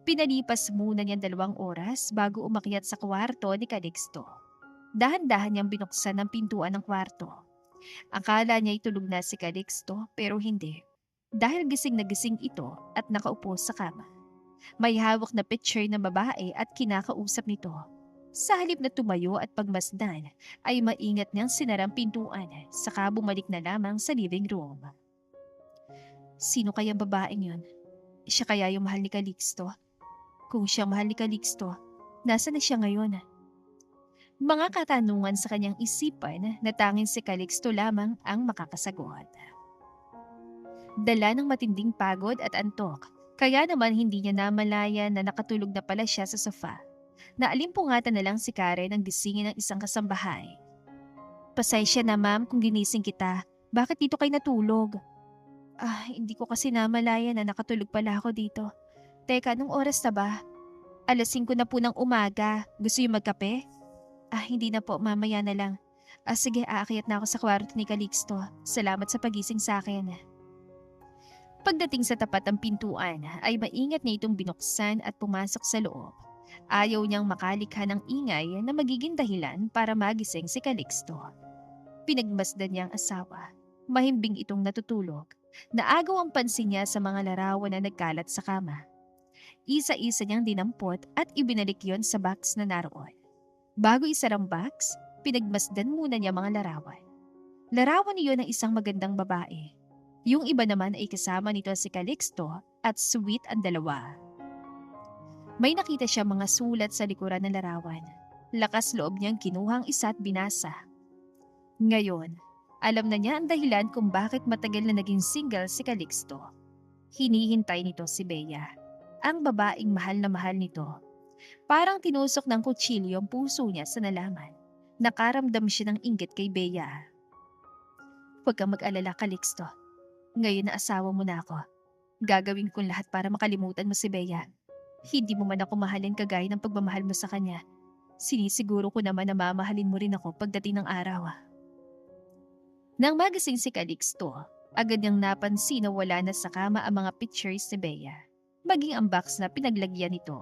Pinalipas muna niyan 2 oras bago umakyat sa kwarto ni Calixto. Dahan-dahan niyang binuksan ang pintuan ng kwarto. Akala niya tulog na si Calixto pero hindi. Dahil gising na gising ito at nakaupo sa kama. May hawak na picture ng babae at kinakausap nito. Sa halip na tumayo at pagmasdan ay maingat niyang sinarang pintuan saka bumalik na lamang sa living room. Sino kayang babaeng yun? Siya kaya yung mahal ni Calixto? Kung siya mahal ni Calixto, nasa na siya ngayon? Mga katanungan sa kanyang isipan na tanging si Calixto lamang ang makakasagot. Dala ng matinding pagod at antok, kaya naman hindi niya namalayan na nakatulog na pala siya sa sofa. Naalimpungatan na lang si Karen ang gisingin ng isang kasambahay. Pasensya na ma'am kung ginising kita. Bakit dito kayo natulog? Hindi ko kasi namalayan na nakatulog pala ako dito. Teka, anong oras na ba? 5:00 na po ng umaga. Gusto yung magkape? Hindi na po, mamaya na lang. Sige, aakyat na ako sa kwarto ni Calixto. Salamat sa pagising sa akin. Pagdating sa tapat ng pintuan, ay maingat niya itong binuksan at pumasok sa loob. Ayaw niyang makalikha ng ingay na magiging dahilan para magising si Calixto. Pinagmasdan niya ang asawa. Mahimbing itong natutulog. Naagaw ang pansin niya sa mga larawan na nagkalat sa kama. Isa-isa niyang dinampot at ibinalik yon sa box na naroon. Bago isarang box, pinagmasdan muna niya mga larawan. Larawan niyo ng isang magandang babae. Yung iba naman ay kasama nito si Calixto at sweet ang dalawa. May nakita siya mga sulat sa likuran ng larawan. Lakas loob niyang kinuhang isa at binasa. Ngayon, alam na niya ang dahilan kung bakit matagal na naging single si Calixto. Hinihintay nito si Bea, ang babaeng mahal na mahal nito. Parang tinusok ng kutsilyo ang puso niya sa nalaman. Nakaramdam siya ng inggit kay Bea. Huwag kang mag-alala, Calixto. Ngayon na asawa mo na ako. Gagawin ko lahat para makalimutan mo si Bea. Hindi mo man ako mahalin kagaya ng pagmamahal mo sa kanya. Sinisiguro ko naman na mamahalin mo rin ako pagdating ng araw. Nang magising si Calixto, agad niyang napansin na wala na sa kama ang mga pictures ni Bea, maging ang box na pinaglagyan nito.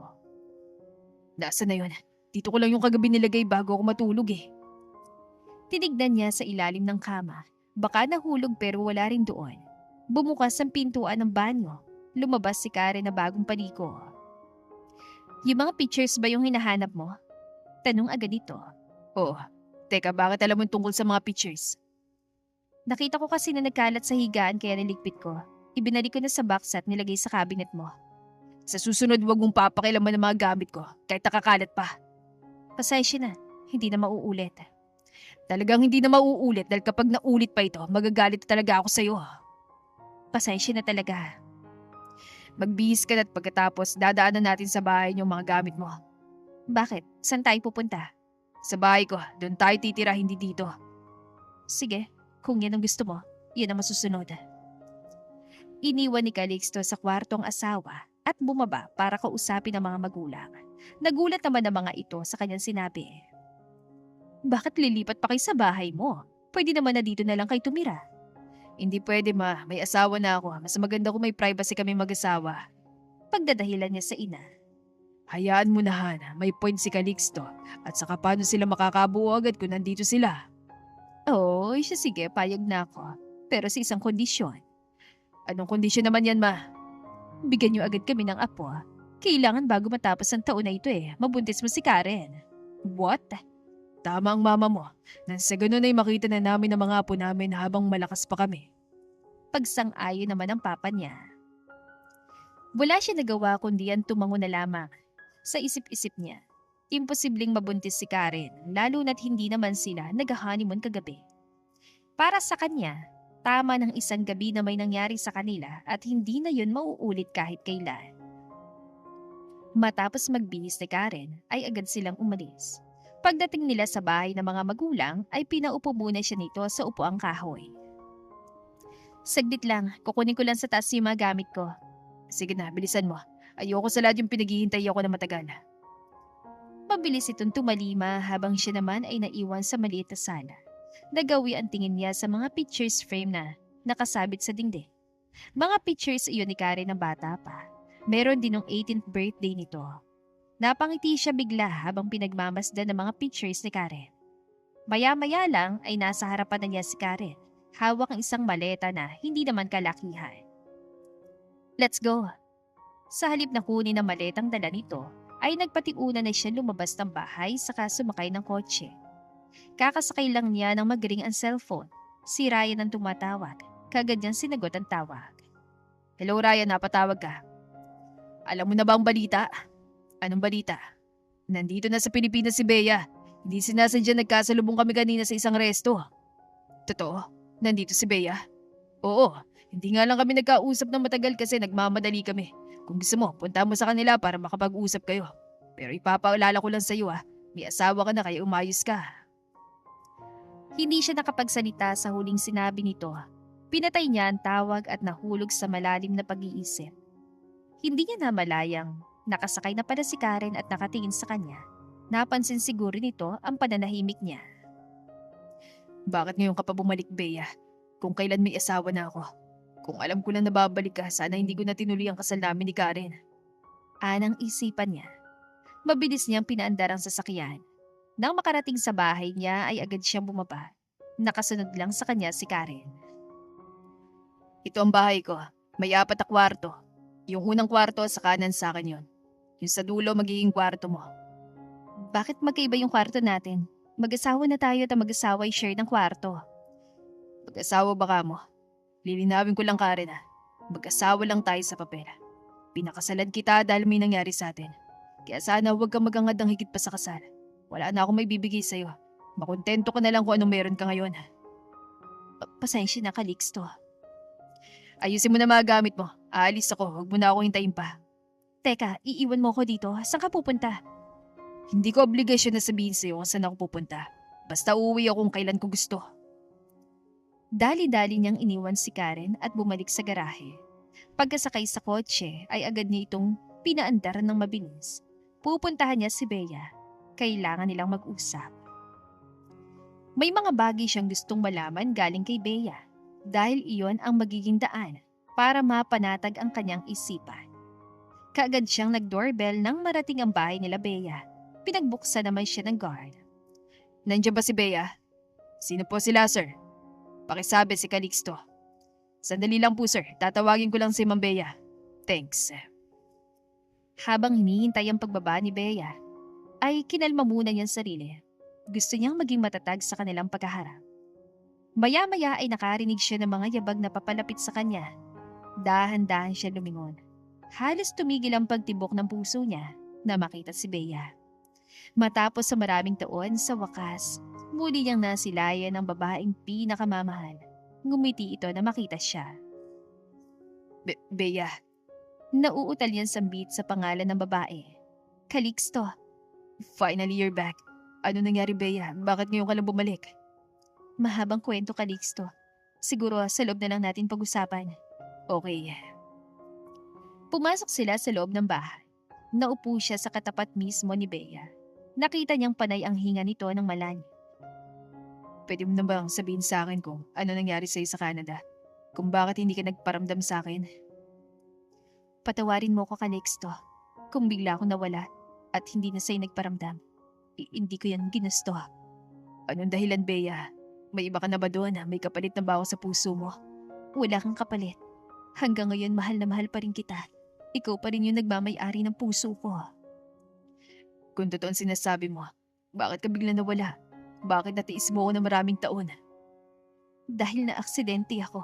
Nasaan na yun? Dito ko lang yung kagabi nilagay bago ako matulog eh. Tinignan niya sa ilalim ng kama. Baka nahulog pero wala rin doon. Bumukas ang pintuan ng banyo. Lumabas si Karen na bagong paliko. Yung mga pictures ba yung hinahanap mo? Tanong agad ito. Oh, teka, bakit alam mo tungkol sa mga pictures? Nakita ko kasi na nagkalat sa higaan kaya niligpit ko. Ibinalik ko na sa box at nilagay sa cabinet mo. Sa susunod wag mong papakilaman ng mga gamit ko kahit nakakalat pa. Pasensya na, hindi na mauulit. Talagang hindi na mauulit dahil kapag naulit pa ito, magagalit talaga ako sa'yo. Pasensya na talaga. Magbihis ka na at pagkatapos dadaanan natin sa bahay yung mga gamit mo. Bakit? Saan tayo pupunta? Sa bahay ko, doon tayo titira, hindi dito. Sige. Kung yan ang gusto mo, yan ang masusunod. Iniwan ni Calixto sa kwartong asawa at bumaba para kausapin ang mga magulang. Nagulat naman ang mga ito sa kanyang sinabi. Bakit lilipat pa kayo sa bahay mo? Pwede naman na dito na lang kayo tumira. Hindi pwede ma, may asawa na ako. Mas maganda kung may privacy kami mag-asawa. Pagdadahilan niya sa ina. Hayaan mo na Hana, may point si Calixto. At saka paano sila makakabuo agad kung nandito sila? Oo, siya sige, payag na ako. Pero sa isang kondisyon. Anong kondisyon naman yan, ma? Bigyan niyo agad kami ng apo. Kailangan bago matapos ang taon na ito mabuntis mo si Karen. What? Tama ang mama mo. Nang sa ganun ay makita na namin ang mga apo namin habang malakas pa kami. Pagsang-ayon naman ang papa niya. Wala siya nagawa kundi ang tumango na lamang. Sa isip-isip niya, imposibleng mabuntis si Karen lalo na't hindi naman sila nag-honeymoon kagabi. Para sa kanya, tama ng isang gabi na may nangyari sa kanila at hindi na yun mauulit kahit kailan. Matapos magbihis ni Karen ay agad silang umalis. Pagdating nila sa bahay ng mga magulang ay pinaupo muna siya nito sa upuang kahoy. Saglit lang, kukunin ko lang sa taas yung mga gamit ko. Sige na, bilisan mo. Ayoko sa lahat yung pinaghihintay ako na matagal. Mabilis itong tumalima habang siya naman ay naiwan sa maliit na sala. Nagawi ang tingin niya sa mga pictures frame na nakasabit sa dingding. Mga pictures iyon ni Karen ng bata pa. Meron din ng 18th birthday nito. Napangiti siya bigla habang pinagmamasdan ng mga pictures ni Karen. Maya-maya lang ay nasa harapan na niya si Karen. Hawak ang isang maleta na hindi naman kalakihan. Let's go! Sa halip na kunin ang maletang dala nito, ay nagpatiuna na siya lumabas ng bahay saka sumakay ng kotse. Kakasakay lang niya nang magring ang cellphone. Si Ryan ang tumatawag. Kagad niyang sinagot ang tawag. Hello Ryan, napatawag ka. Alam mo na ba ang balita? Anong balita? Nandito na sa Pilipinas si Bea. Hindi sinasadya nagkasalubong kami kanina sa isang resto. Totoo? Nandito si Bea? Oo, hindi nga lang kami nagkausap ng matagal kasi nagmamadali kami. Kung gusto mo, punta mo sa kanila para makapag-usap kayo. Pero ipapaalala ko lang sa iyo may asawa ka na kaya umayos ka. Hindi siya nakapagsalita sa huling sinabi nito. Pinatay niya ang tawag at nahulog sa malalim na pag-iisip. Hindi niya namalayang nakasakay na pala si Karen at nakatingin sa kanya. Napansin siguro nito ang pananahimik niya. Bakit ngayon ka pa bumalik, Bea? Kung kailan may asawa na ako. Kung alam ko lang na babalik ka, sana hindi ko na tinuloy ang kasal namin ni Karen. Anang isipan niya. Mabilis niyang pinaandar ang sasakyan. Nang makarating sa bahay niya ay agad siyang bumaba. Nakasunod lang sa kanya si Karen. Ito ang bahay ko. May 4 na kwarto. Yung unang kwarto sa kanan sa akin yon. Yung sa dulo magiging kwarto mo. Bakit magkaiba yung kwarto natin? Mag-asawa na tayo at mag-asawa ay share ng kwarto. Mag-asawa baka mo? Lilinawin ko lang Karen Mag-asawa lang tayo sa papel. Pinakasalan kita dahil may nangyari sa atin. Kaya sana huwag kang magangad ng higit pa sa kasal. Wala na akong may bibigay sa'yo. Makontento ka na lang kung anong meron ka ngayon. Pasensya na, Calixto. Ayusin mo na mga gamit mo. Aalis ako, huwag mo na akong hintayin pa. Teka, iiwan mo ako dito. Saan ka pupunta? Hindi ko obligasyon na sabihin sa'yo kung saan ako pupunta. Basta uuwi ako kung kailan ko gusto. Dali-dali niyang iniwan si Karen at bumalik sa garahe. Pagkasakay sa kotse ay agad niya itong pinaandar ng mabilis. Pupuntahan niya si Bea. Kailangan nilang mag-usap. May mga bagay siyang gustong malaman galing kay Bea dahil iyon ang magiging daan para mapanatag ang kanyang isipan. Kaagad siyang nag-doorbell nang marating ang bahay nila Bea. Pinagbuksan naman siya ng guard. Nandiyan ba si Bea? Sino po sila, sir? Pakisabi si Calixto. Sandali lang po, sir. Tatawagin ko lang si Ma'am Bea. Thanks. Habang hinihintay ang pagbaba ni Bea, ay kinalma muna niyang sarili. Gusto niyang maging matatag sa kanilang pagkaharap. Maya-maya ay nakarinig siya ng mga yabag na papalapit sa kanya. Dahan-dahan siya lumingon. Halos tumigil ang pagtibok ng puso niya na makita si Bea. Matapos sa maraming taon, sa wakas, muli niyang nasilayan ang babaeng pinakamamahal. Ngumiti ito na makita siya. Bea. Nauutal niyang sambit sa pangalan ng babae. Calixto. Finally, you're back. Ano nangyari, Bea? Bakit ngayon ka lang bumalik? Mahabang kwento, Calixto. Siguro sa loob na lang natin pag-usapan. Okay. Pumasok sila sa loob ng bahay. Naupo siya sa katapat mismo ni Bea. Nakita niyang panay ang hinga nito ng malalim. Pwede mo na bang sabihin sa akin kung ano nangyari sa'yo sa Canada? Kung bakit hindi ka nagparamdam sa akin? Patawarin mo ko, Calixto. Kung bigla akong nawala at hindi na sa'yo nagparamdam, hindi ko yan ginusto. Anong dahilan, Bea? May iba ka na ba doon? May kapalit na ba ako sa puso mo? Wala kang kapalit. Hanggang ngayon mahal na mahal pa rin kita. Ikaw pa rin yung nagmamay-ari ng puso ko. Kung totoo ang sinasabi mo, bakit ka bigla nawala? Bakit natiis mo ako na maraming taon? Dahil na aksidente ako.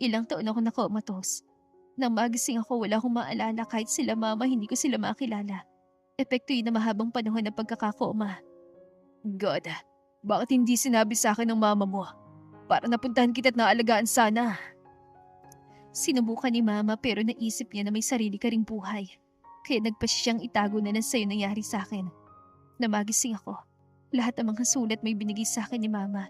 Ilang taon ako nakomatos. Nang magising ako, wala akong maalala kahit sila mama, hindi ko sila makilala. Epekto yun na mahabang panahon ng pagkakakoma. God, bakit hindi sinabi sa akin ng mama mo? Para napuntahan kita at naalagaan sana. Sinubukan ni mama pero naisip niya na may sarili ka ring buhay. Kaya nagpasya siyang itago na lang sa'yo nangyari sa akin. Na magising ako, lahat ng mga sulat may binigay sa akin ni mama.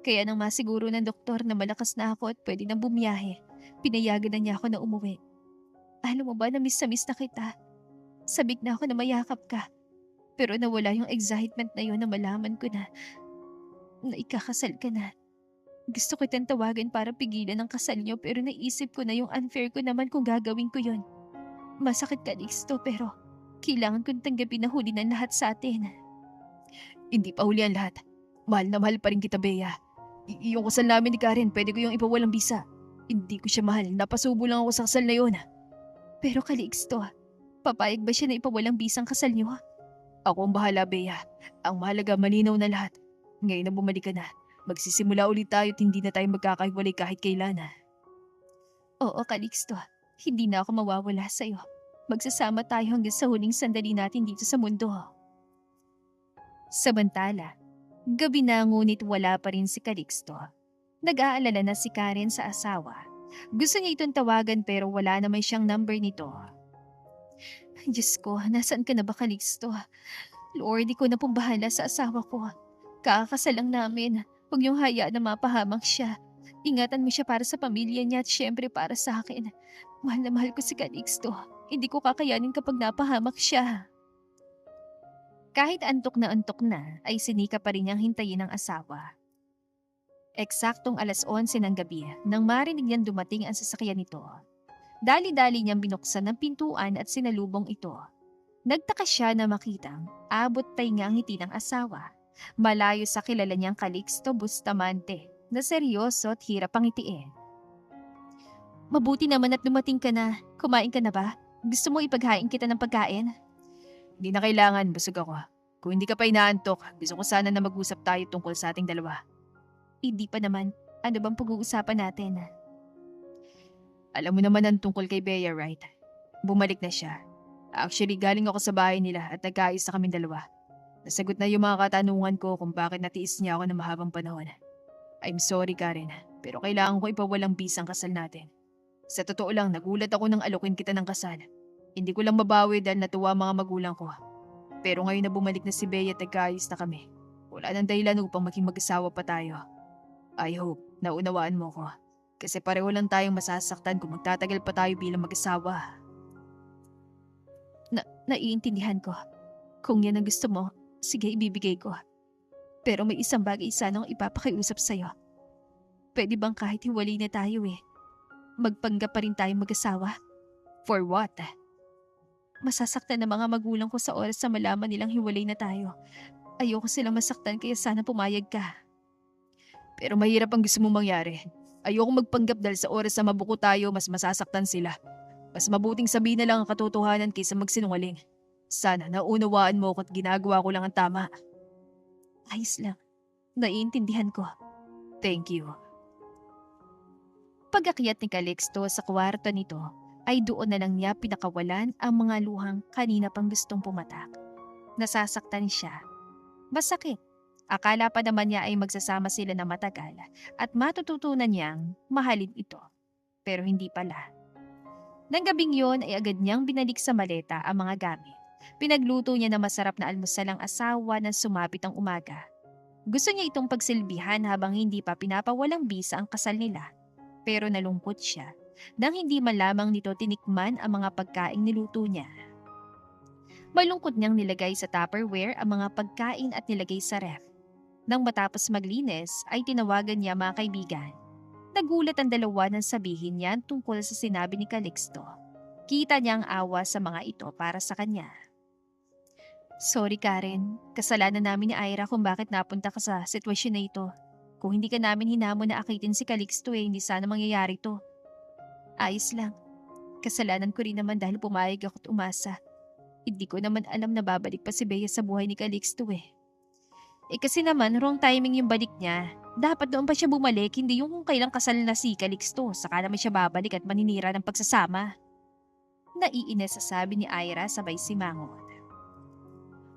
Kaya nang masiguro ng doktor na malakas na ako at pwede nang bumiyahe, pinayagan na niya ako na umuwi. Alam mo ba na miss na kita? Sabik na ako na mayakap ka. Pero nawala yung excitement na yun na malaman ko na ikakasal ka na. Gusto kitang tawagan para pigilan ang kasal niyo pero naisip ko na yung unfair ko naman kung gagawin ko yun. Masakit Calixto pero kailangan kong tanggapin na huli ng lahat sa atin. Hindi pa huli ang lahat. Mahal na mahal pa rin kita, Bea. Yung kasal namin ni Karen, pwede ko yung ipawalang bisa. Hindi ko siya mahal. Napasubo lang ako sa kasal na yun. Pero Calixto, papayag ba siya na ipawalang bisang kasal niyo? Ako ang bahala, Bea. Ang mahalaga, malinaw na lahat. Ngayon na bumalik ka na. Magsisimula ulit tayo at hindi na tayo magkakahiwalay kahit kailan. Oo, Calixto. Hindi na ako mawawala sa'yo. Magsasama tayo hanggang sa huling sandali natin dito sa mundo. Samantala, gabi na ngunit wala pa rin si Calixto. Nag-aalala na si Karen sa asawa. Gusto niya itong tawagan pero wala naman siyang number nito. Diyos ko, nasaan ka na ba Calixto? Lord, ikaw na pong bahala sa asawa ko. Kakasal lang namin. Huwag niyong hayaan na mapahamak siya. Ingatan mo siya para sa pamilya niya at syempre para sa akin. Mahal na mahal ko si Calixto. Hindi ko kakayanin kapag napahamak siya. Kahit antok na, ay sinika pa rin niyang hintayin ang asawa. Eksaktong 11:11 ng gabi nang marinig niyang dumating ang sasakyan nito. Dali-dali niyang binuksan ng pintuan at sinalubong ito. Nagtaka siya na makitang abot tainga ang ngiti ng asawa. Malayo sa kilala niyang Calixto Bustamante na seryoso at hirap ang ngitiin. Mabuti naman at dumating ka na. Kumain ka na ba? Gusto mo ipaghain kita ng pagkain? Hindi na kailangan, busog ako. Kung hindi ka pa inaantok, gusto ko sana na mag-usap tayo tungkol sa ating dalawa. Hindi pa naman. Ano bang pag-uusapan natin? Alam mo naman ang tungkol kay Bea, right? Bumalik na siya. Actually, galing ako sa bahay nila at nagkaayos na kaming dalawa. Nasagot na yung mga katanungan ko kung bakit natiis niya ako ng mahabang panahon. I'm sorry, Karen, pero kailangan ko ipawalang bisang kasal natin. Sa totoo lang, nagulat ako nang alokin kita ng kasal. Hindi ko lang mabawi dahil natuwa mga magulang ko. Pero ngayon na bumalik na si Bea at nagkaayos na kami, wala nang dahilan upang maging mag-asawa pa tayo. I hope naunawaan mo ko. Kasi pareho lang tayong masasaktan kung magtatagal pa tayo bilang mag-asawa. Naiintindihan ko. Kung yan ang gusto mo, sige ibibigay ko. Pero may isang bagay sana akong ipapakiusap sa'yo. Pwede bang kahit hiwalay na tayo magpanggap pa rin tayong mag-asawa? For what? Masasaktan na mga magulang ko sa oras na malaman nilang hiwalay na tayo. Ayoko silang masaktan kaya sana pumayag ka. Pero mahirap ang gusto mong mangyari. Ayoko magpanggap dahil sa oras na mabuko tayo mas masasaktan sila. Mas mabuting sabihin na lang ang katotohanan kaysa magsinungaling. Sana naunawaan mo ko at ginagawa ko lang ang tama. Ayos lang. Naiintindihan ko. Thank you. Pag-akyat ni Calixto sa kwarto nito, ay doon na lang niya pinakawalan ang mga luhang kanina pang gustong pumatak. Nasasaktan siya. Masakit. Akala pa naman niya ay magsasama sila na matagal at matututunan niyang mahalin ito. Pero hindi pala. Nang gabing yon ay agad niyang binalik sa maleta ang mga gamit. Pinagluto niya na masarap na almusal ang asawa na sumapit ang umaga. Gusto niya itong pagsilbihan habang hindi pa pinapawalang bisa ang kasal nila. Pero nalungkot siya nang hindi man lamang nito tinikman ang mga pagkaing niluto niya. Malungkot niyang nilagay sa Tupperware ang mga pagkain at nilagay sa ref. Nang matapos maglinis ay tinawagan niya mga kaibigan. Nagulat ang dalawa nang sabihin niya tungkol sa sinabi ni Calixto. Kita niya ang awa sa mga ito para sa kanya. Sorry Karen, kasalanan namin ni Ira kung bakit napunta ka sa sitwasyon na ito. Kung hindi ka namin hinamon na akitin si Calixto hindi sana mangyayari to. Ayos lang. Kasalanan ko rin naman dahil pumayag ako at umasa. Hindi ko naman alam na babalik pa si Bea sa buhay ni Calixto eh. Kasi naman, wrong timing yung balik niya. Dapat doon pa siya bumalik, hindi yung kung kailang kasal na si Calixto. Saka naman siya babalik at maninira ng pagsasama. Naiinis sa sabi ni Ira sabay simangot.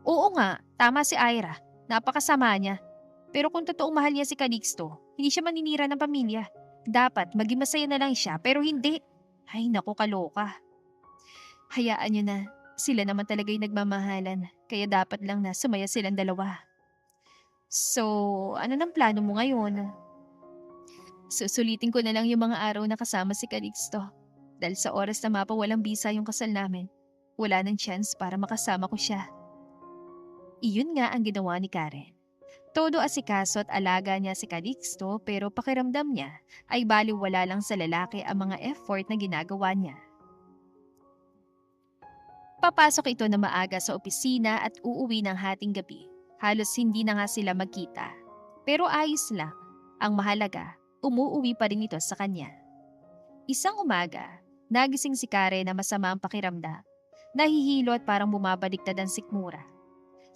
Oo nga, tama si Ira. Napakasama niya. Pero kung totoong mahal niya si Calixto, hindi siya maninira ng pamilya. Dapat maging masaya na lang siya pero hindi. Ay naku, kaloka. Hayaan niyo na. Sila naman talaga yung nagmamahalan. Kaya dapat lang na sumaya silang dalawa. So, ano nang plano mo ngayon? Susulitin ko na lang yung mga araw na kasama si Calixto. Dahil sa oras na mapawalang bisa yung kasal namin, wala nang chance para makasama ko siya. Iyon nga ang ginawa ni Karen. Todo asikaso at alaga niya si Calixto pero pakiramdam niya ay baliwala lang sa lalaki ang mga effort na ginagawa niya. Papasok ito na maaga sa opisina at uuwi ng hating gabi. Halos hindi na nga sila magkita. Pero ayos lang. Ang mahalaga, umuuwi pa rin ito sa kanya. Isang umaga, nagising si Karen na masama ang pakiramdam. Nahihilo at parang bumabaliktad ang sikmura.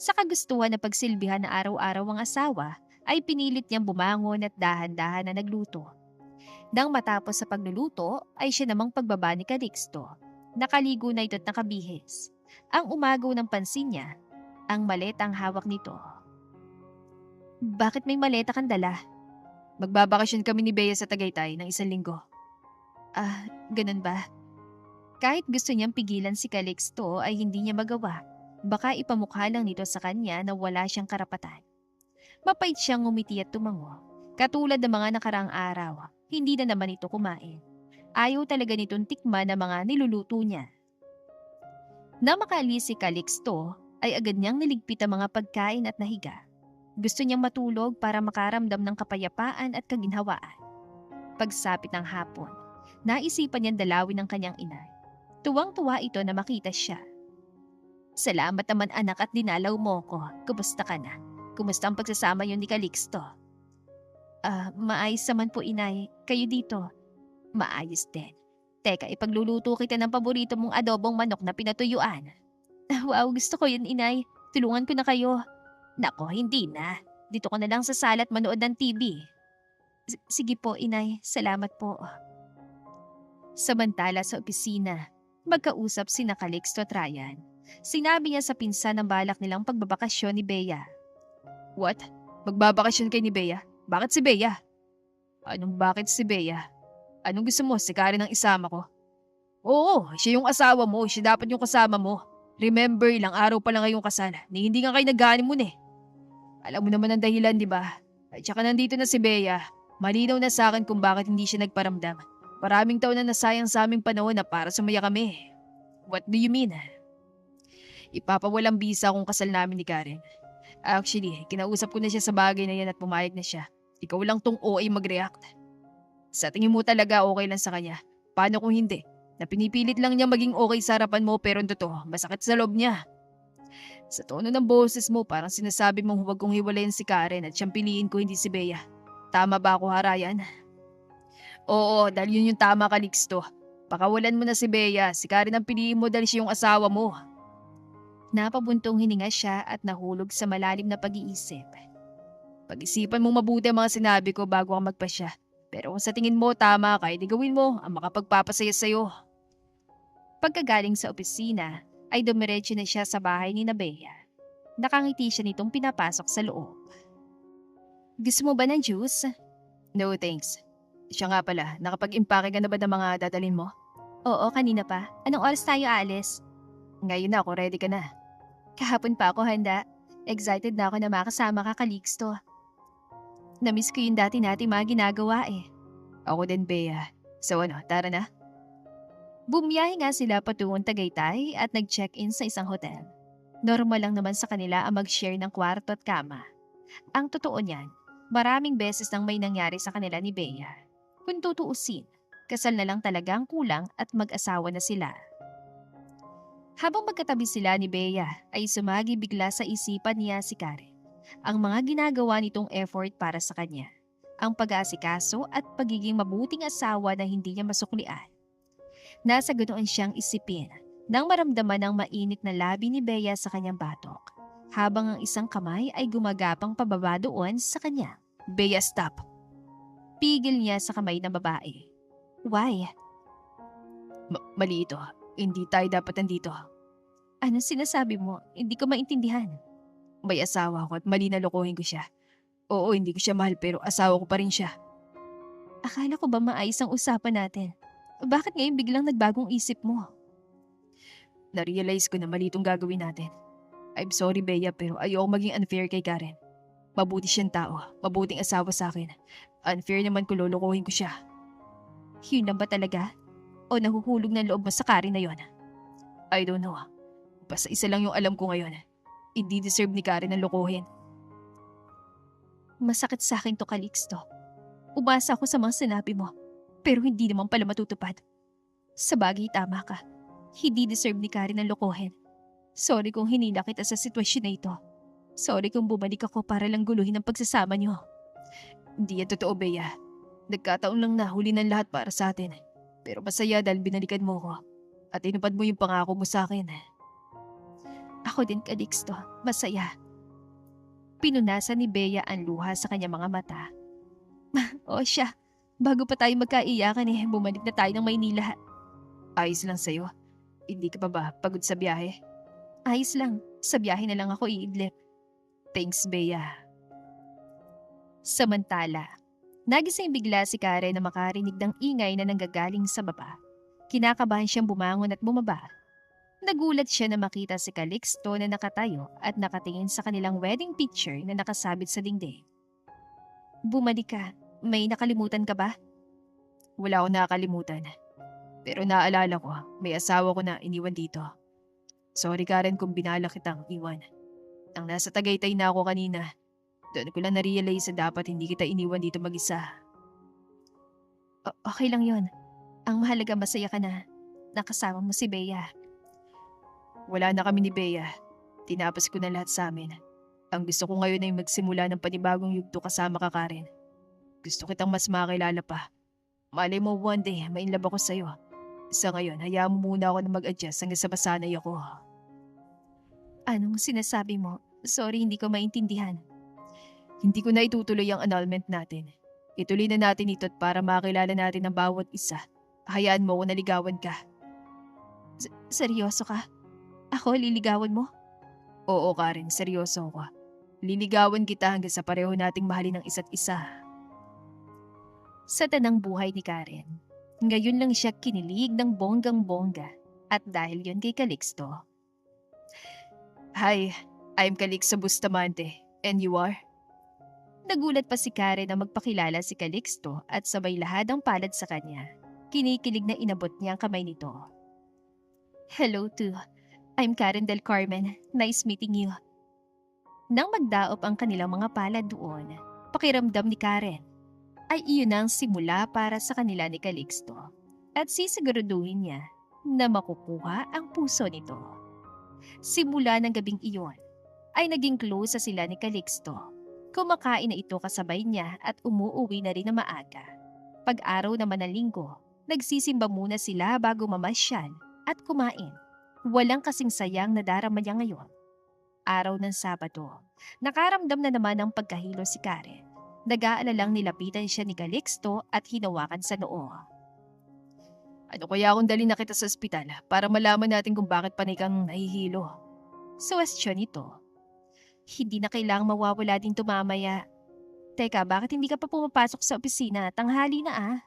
Sa kagustuhan na pagsilbihan na araw-araw ang asawa, ay pinilit niyang bumangon at dahan-dahan na nagluto. Nang matapos sa pagluluto, ay siya namang pagbaba ni Calixto. Nakaligo na ito't nakabihis. Ang umagaw ng pansin niya, ang maletang hawak nito. Bakit may maleta kang dala? Magbabakasyon kami ni Bea sa Tagaytay ng 1 linggo. Ganun ba? Kahit gusto niyang pigilan si Calixto ay hindi niya magawa. Baka ipamukha lang nito sa kanya na wala siyang karapatan. Mapait siyang ngumiti at tumango. Katulad ng mga nakaraang araw, hindi na naman ito kumain. Ayaw talaga nitong tikman ang mga niluluto niya. Na makaalis si Calixto, ay agad niyang niligpit ang mga pagkain at nahiga. Gusto niyang matulog para makaramdam ng kapayapaan at kaginhawaan. Pagsapit ng hapon, naisipan niyang dalawin ang kanyang inay. Tuwang-tuwa ito na makita siya. Salamat naman anak at dinalaw mo ko. Kumusta ka na? Kumusta ang pagsasama yun ni Calixto? Maayos naman po inay. Kayo dito? Maayos din. Teka, ipagluluto kita ng paborito mong adobong manok na pinatuyuan. Wow, gusto ko yun inay. Tulungan ko na kayo. Nako, hindi na. Dito ko na lang sa sala at manood ng TV. Sige po inay, salamat po. Samantala sa opisina, magkausap sina Calixto at Ryan. Sinabi niya sa pinsan ng balak nilang pagbabakasyon ni Bea. What? Magbabakasyon kay ni Bea? Bakit si Bea? Anong bakit si Bea? Anong gusto mo? Si Karen ang isama ko? Oo, siya yung asawa mo. Siya dapat yung kasama mo. Remember, ilang araw pa lang kayong kasal. Hindi nga kayo nag-honeymoon eh. Alam mo naman ang dahilan, di ba? At saka nandito na si Bea. Malinaw na sa akin kung bakit hindi siya nagparamdam. Maraming taon na nasayang sa aming panahon na para sumaya kami. What do you mean? Ipapawalang bisa kung kasal namin ni Karen. Actually, kinausap ko na siya sa bagay na yan at pumayag na siya. Ikaw lang tong OA mag-react. Sa tingin mo talaga okay lang sa kanya. Paano kung hindi? Na pinipilit lang niya maging okay sa harapan mo pero totoo, masakit sa loob niya. Sa tono ng boses mo, parang sinasabi mong huwag kong hiwalayin si Karen at siyang piliin ko hindi si Bea. Tama ba ako, Ryan? Oo, dahil yun yung tama, Calixto. Pakawalan mo na si Bea, si Karen ang piliin mo dahil siya yung asawa mo. Napabuntong hininga siya at nahulog sa malalim na pag-iisip. Pag-isipan mong mabuti ang mga sinabi ko bago ka magpasya. Pero kung sa tingin mo tama ka, edi gawin mo ang makapagpapasaya sa'yo. Pagkagaling sa opisina, ay dumiretso na siya sa bahay ni Bea. Nakangiti siya nitong pinapasok sa loob. Gusto mo ba ng juice? No thanks. Siya nga pala, nakapag-impake ka na ba ng mga dadalhin mo? Oo, kanina pa. Anong oras tayo alis? Ngayon na ako, ready ka na. Kahapon pa ako handa. Excited na ako na makasama ka, Calixto. Namiss ko yung dati nating mga ginagawa eh. Ako din, Bea. So tara na? Bumiyahe nga sila patungong Tagaytay at nag-check-in sa isang hotel. Normal lang naman sa kanila ang mag-share ng kwarto at kama. Ang totoo niyan, maraming beses nang may nangyari sa kanila ni Bea. Kung tutuusin, kasal na lang talaga ang kulang at mag-asawa na sila. Habang magkatabi sila ni Bea ay sumagi bigla sa isipan niya si Karen. Ang mga ginagawa nitong effort para sa kanya. Ang pag-aasikaso at pagiging mabuting asawa na hindi niya masuklian. Nasa ganoon siyang isipin nang maramdaman ang mainit na labi ni Bea sa kanyang batok, habang ang isang kamay ay gumagapang pababa doon sa kanya. Bea, stop. Pigil niya sa kamay ng babae. Why? Mali ito. Hindi tayo dapat nandito. Anong sinasabi mo? Hindi ko maintindihan. May asawa ko at mali na lokohin ko siya. Oo, hindi ko siya mahal pero asawa ko pa rin siya. Akala ko ba maayos ang usapan natin? Bakit ngayon biglang nagbagong isip mo? Na-realize ko na mali itong gagawin natin. I'm sorry, Bea, pero ayoko maging unfair kay Karen. Mabuti siyang tao, mabuting asawa sa akin. Unfair naman kung lolokohin ko siya. Yun lang ba talaga? O nahuhulog ng loob mo sa Karen na yon? I don't know. Basta isa lang yung alam ko ngayon. Hindi deserve ni Karen ang lokohin. Masakit sa akin to, Calixto. Umasa ako sa mga sinabi mo, pero hindi naman pala matutupad. Sa bagay, tama ka. Hindi deserve ni Karen ang lokohin. Sorry kung hinila kita sa sitwasyon na ito. Sorry kung bumalik ako para lang guluhin ang pagsasama niyo. Hindi yan totoo, Bea. Nagkataon lang na huli ng lahat para sa atin. Pero masaya dahil binalikan mo ko. At inupad mo yung pangako mo sa akin. Ako din, Calixto. Masaya. Pinunasan ni Bea ang luha sa kanyang mga mata. O siya, bago pa tayo magkaiyakan bumalik na tayo ng Maynila. Ayos lang sa'yo. Hindi ka pa ba pagod sa biyahe? Ayos lang, sa biyahe na lang ako iidlip. Thanks, Bea. Samantala, nagising bigla si Karen na makarinig ng ingay na nanggagaling sa baba. Kinakabahan siyang bumangon at bumaba. Nagulat siya na makita si Calixto na nakatayo at nakatingin sa kanilang wedding picture na nakasabit sa dingding. Bumalik ka. May nakalimutan ka ba? Wala akong nakakalimutan. Pero naalala ko, may asawa ko na iniwan dito. Sorry, Karen, kung binala kitang iwan. Nang nasa Tagaytay na ako kanina, doon ko lang na-realize na dapat hindi kita iniwan dito mag-isa. Okay lang yon. Ang mahalaga masaya ka na. Nakasama mo si Bea. Wala na kami ni Bea. Tinapos ko na lahat sa amin. Ang gusto ko ngayon ay magsimula ng panibagong yugto kasama ka, Karen. Gusto kitang mas makilala pa. Malay mo one day, mainlove ako sa'yo. Sa ngayon, hayaan mo muna ako na mag-adjust hanggang sa masanay ako. Anong sinasabi mo? Sorry, hindi ko maintindihan. Hindi ko na itutuloy ang annulment natin. Ituloy na natin ito para makilala natin ang bawat isa. Hayaan mo kung naligawan ka. Seryoso ka? Ako liligawan mo? Oo, Karen, seryoso ako. Liligawan kita hanggang sa pareho nating mahalin ang isa't isa. Sa tanang buhay ni Karen, ngayon lang siya kinilig ng bonggang-bongga at dahil yon kay Calixto. Hi, I'm Calixto Bustamante. And you are? Nagulat pa si Karen na magpakilala si Calixto at sabay lahad ang palad sa kanya. Kinikilig na inabot niya ang kamay nito. Hello too. I'm Karen Del Carmen. Nice meeting you. Nang magdaop ang kanilang mga palad doon, pakiramdam ni Karen ay iyon ang simula para sa kanila ni Calixto at sisiguraduhin niya na makukuha ang puso nito. Simula ng gabing iyon ay naging close sa sila ni Calixto. Kumakain na ito kasabay niya at umuuwi na rin na maaga. Pag-araw naman ng linggo, nagsisimba muna sila bago mamasyal at kumain. Walang kasing sayang na darama niya ngayon. Araw ng Sabado, nakaramdam na naman ng pagkahilo si Karen. Nag-aalalang nilapitan siya ni Calixto at hinawakan sa noo. Ano kaya kung dali na kita sa ospital para malaman natin kung bakit panay kang nahihilo? Suwestyon ito. Hindi na kailangang mawawala din to mamaya. Teka, bakit hindi ka pa pumapasok sa opisina? Tanghali na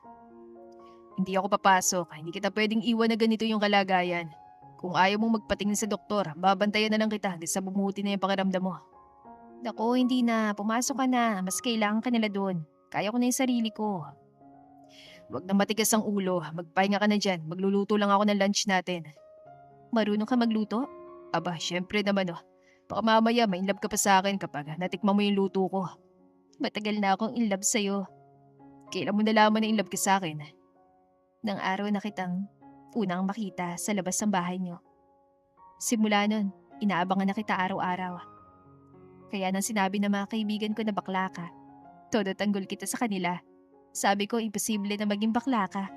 Hindi ako papasok. Hindi kita pwedeng iwan na ganito yung kalagayan. Kung ayaw mong magpatingin sa doktor, babantayan na lang kita hanggang sa bumuti na yung pakiramdam mo. Naku, hindi na. Pumasok ka na. Mas kailangan ka nila doon. Kaya ko na yung sarili ko. Huwag na matigas ang ulo. Magpahinga ka na dyan. Magluluto lang ako ng lunch natin. Marunong ka magluto? Aba, syempre naman Baka mamaya may inlove ka pa sa akin kapag natikman mo yung luto ko. Matagal na akong in love sa'yo. Kailan mo nalaman na in love ka sa akin? Nang araw na kitang unang makita sa labas ng bahay niyo. Simula nun, inaabangan na kita araw-araw. Kaya nang sinabi ng mga kaibigan ko na bakla ka, todo tanggol kita sa kanila. Sabi ko, imposible na maging bakla ka.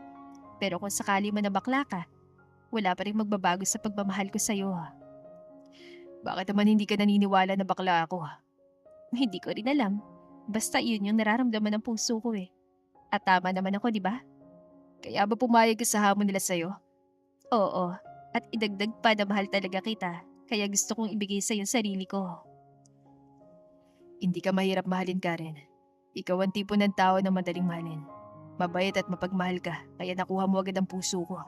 Pero kung sakali mo na bakla ka, wala pa rin magbabago sa pagmamahal ko sa'yo. Bakit naman hindi ka naniniwala na bakla ako? Hindi ko rin alam. Basta yun yung nararamdaman ng puso ko eh. At tama naman ako, di ba? Kaya ba pumayag ka sa hamon nila sa'yo? Oo. At idagdag pa na mahal talaga kita. Kaya gusto kong ibigay sa'yo yung sarili ko. Hindi ka mahirap mahalin, Karen. Ikaw ang tipo ng tao na madaling mahalin. Mabait at mapagmahal ka, kaya nakuha mo agad ang puso ko.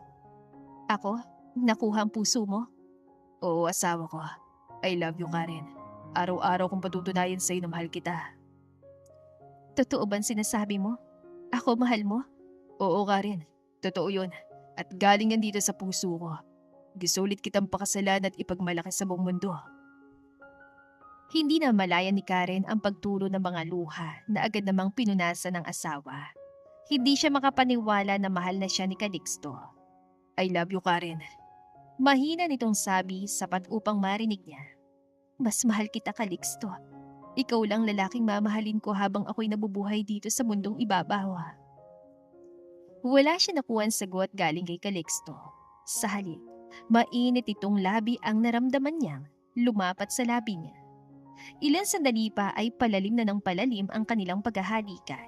Ako? Nakuha ang puso mo? Oo, asawa ko. I love you, Karen. Araw-araw kong patutunayan sa'yo na mahal kita. Totoo bang sinasabi mo? Ako mahal mo? Oo, Karen. Totoo yun. At galing yan dito sa puso ko. Gusto ulit kitang pakasalan at ipagmalaki sa buong mundo. Hindi na malaya ni Karen ang pagturo ng mga luha na agad namang pinunasan ng asawa. Hindi siya makapaniwala na mahal na siya ni Calixto. I love you, Karen. Mahina nitong sabi sapat upang marinig niya. Mas mahal kita, Calixto. Ikaw lang lalaking mamahalin ko habang ako'y nabubuhay dito sa mundong ibabaw. Wala siya nakuhang sagot galing kay Calixto. Sa halip, mainit itong labi ang naramdaman niyang lumapat sa labi niya. Ilang sandali pa ay palalim na ng palalim ang kanilang paghahalikan,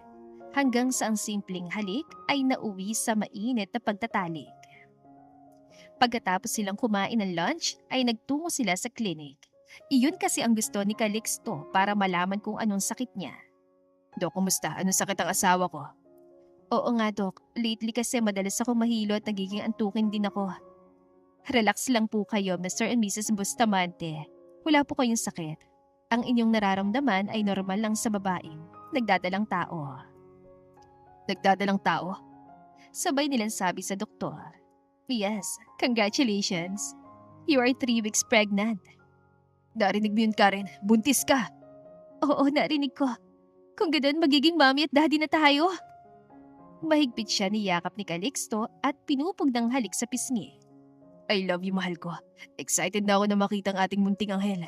hanggang sa ang simpleng halik ay nauwi sa mainit na pagtatalik. Pagkatapos silang kumain ng lunch ay nagtungo sila sa klinik. Iyon kasi ang gusto ni Calixto para malaman kung anong sakit niya. Dok, kumusta? Anong sakit ang asawa ko? Oo nga, Dok. Lately kasi madalas ako mahilo at nagiging antukin din ako. Relax lang po kayo, Mr. and Mrs. Bustamante. Wala po kayong sakit. Ang inyong nararamdaman ay normal lang sa babaeng nagdadalang tao. Nagdadalang tao? Sabay nilang sabi sa doktor. Yes, congratulations. You are 3 weeks pregnant. Narinig mo yun, Karen. Buntis ka. Oo, narinig ko. Kung ganoon, magiging mommy at daddy na tayo. Mahigpit siya niyakap ni Calixto at pinupog ng halik sa pisngi. I love you, mahal ko. Excited na ako na makita ang ating munting anghel.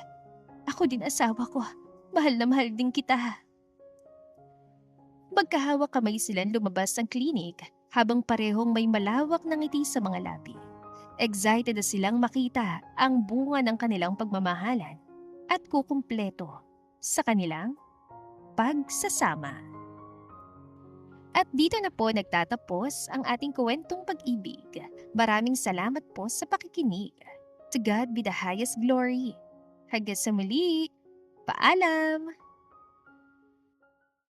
Ako din, asawa ko. Mahal na mahal din kita. Magkahawak kamay silang lumabas ng klinik habang parehong may malawak na ngiti sa mga labi. Excited na silang makita ang bunga ng kanilang pagmamahalan at kukumpleto sa kanilang pagsasama. At dito na po nagtatapos ang ating kwentong pag-ibig. Maraming salamat po sa pakikinig. To God be the highest glory. Hanggang sa muli, paalam!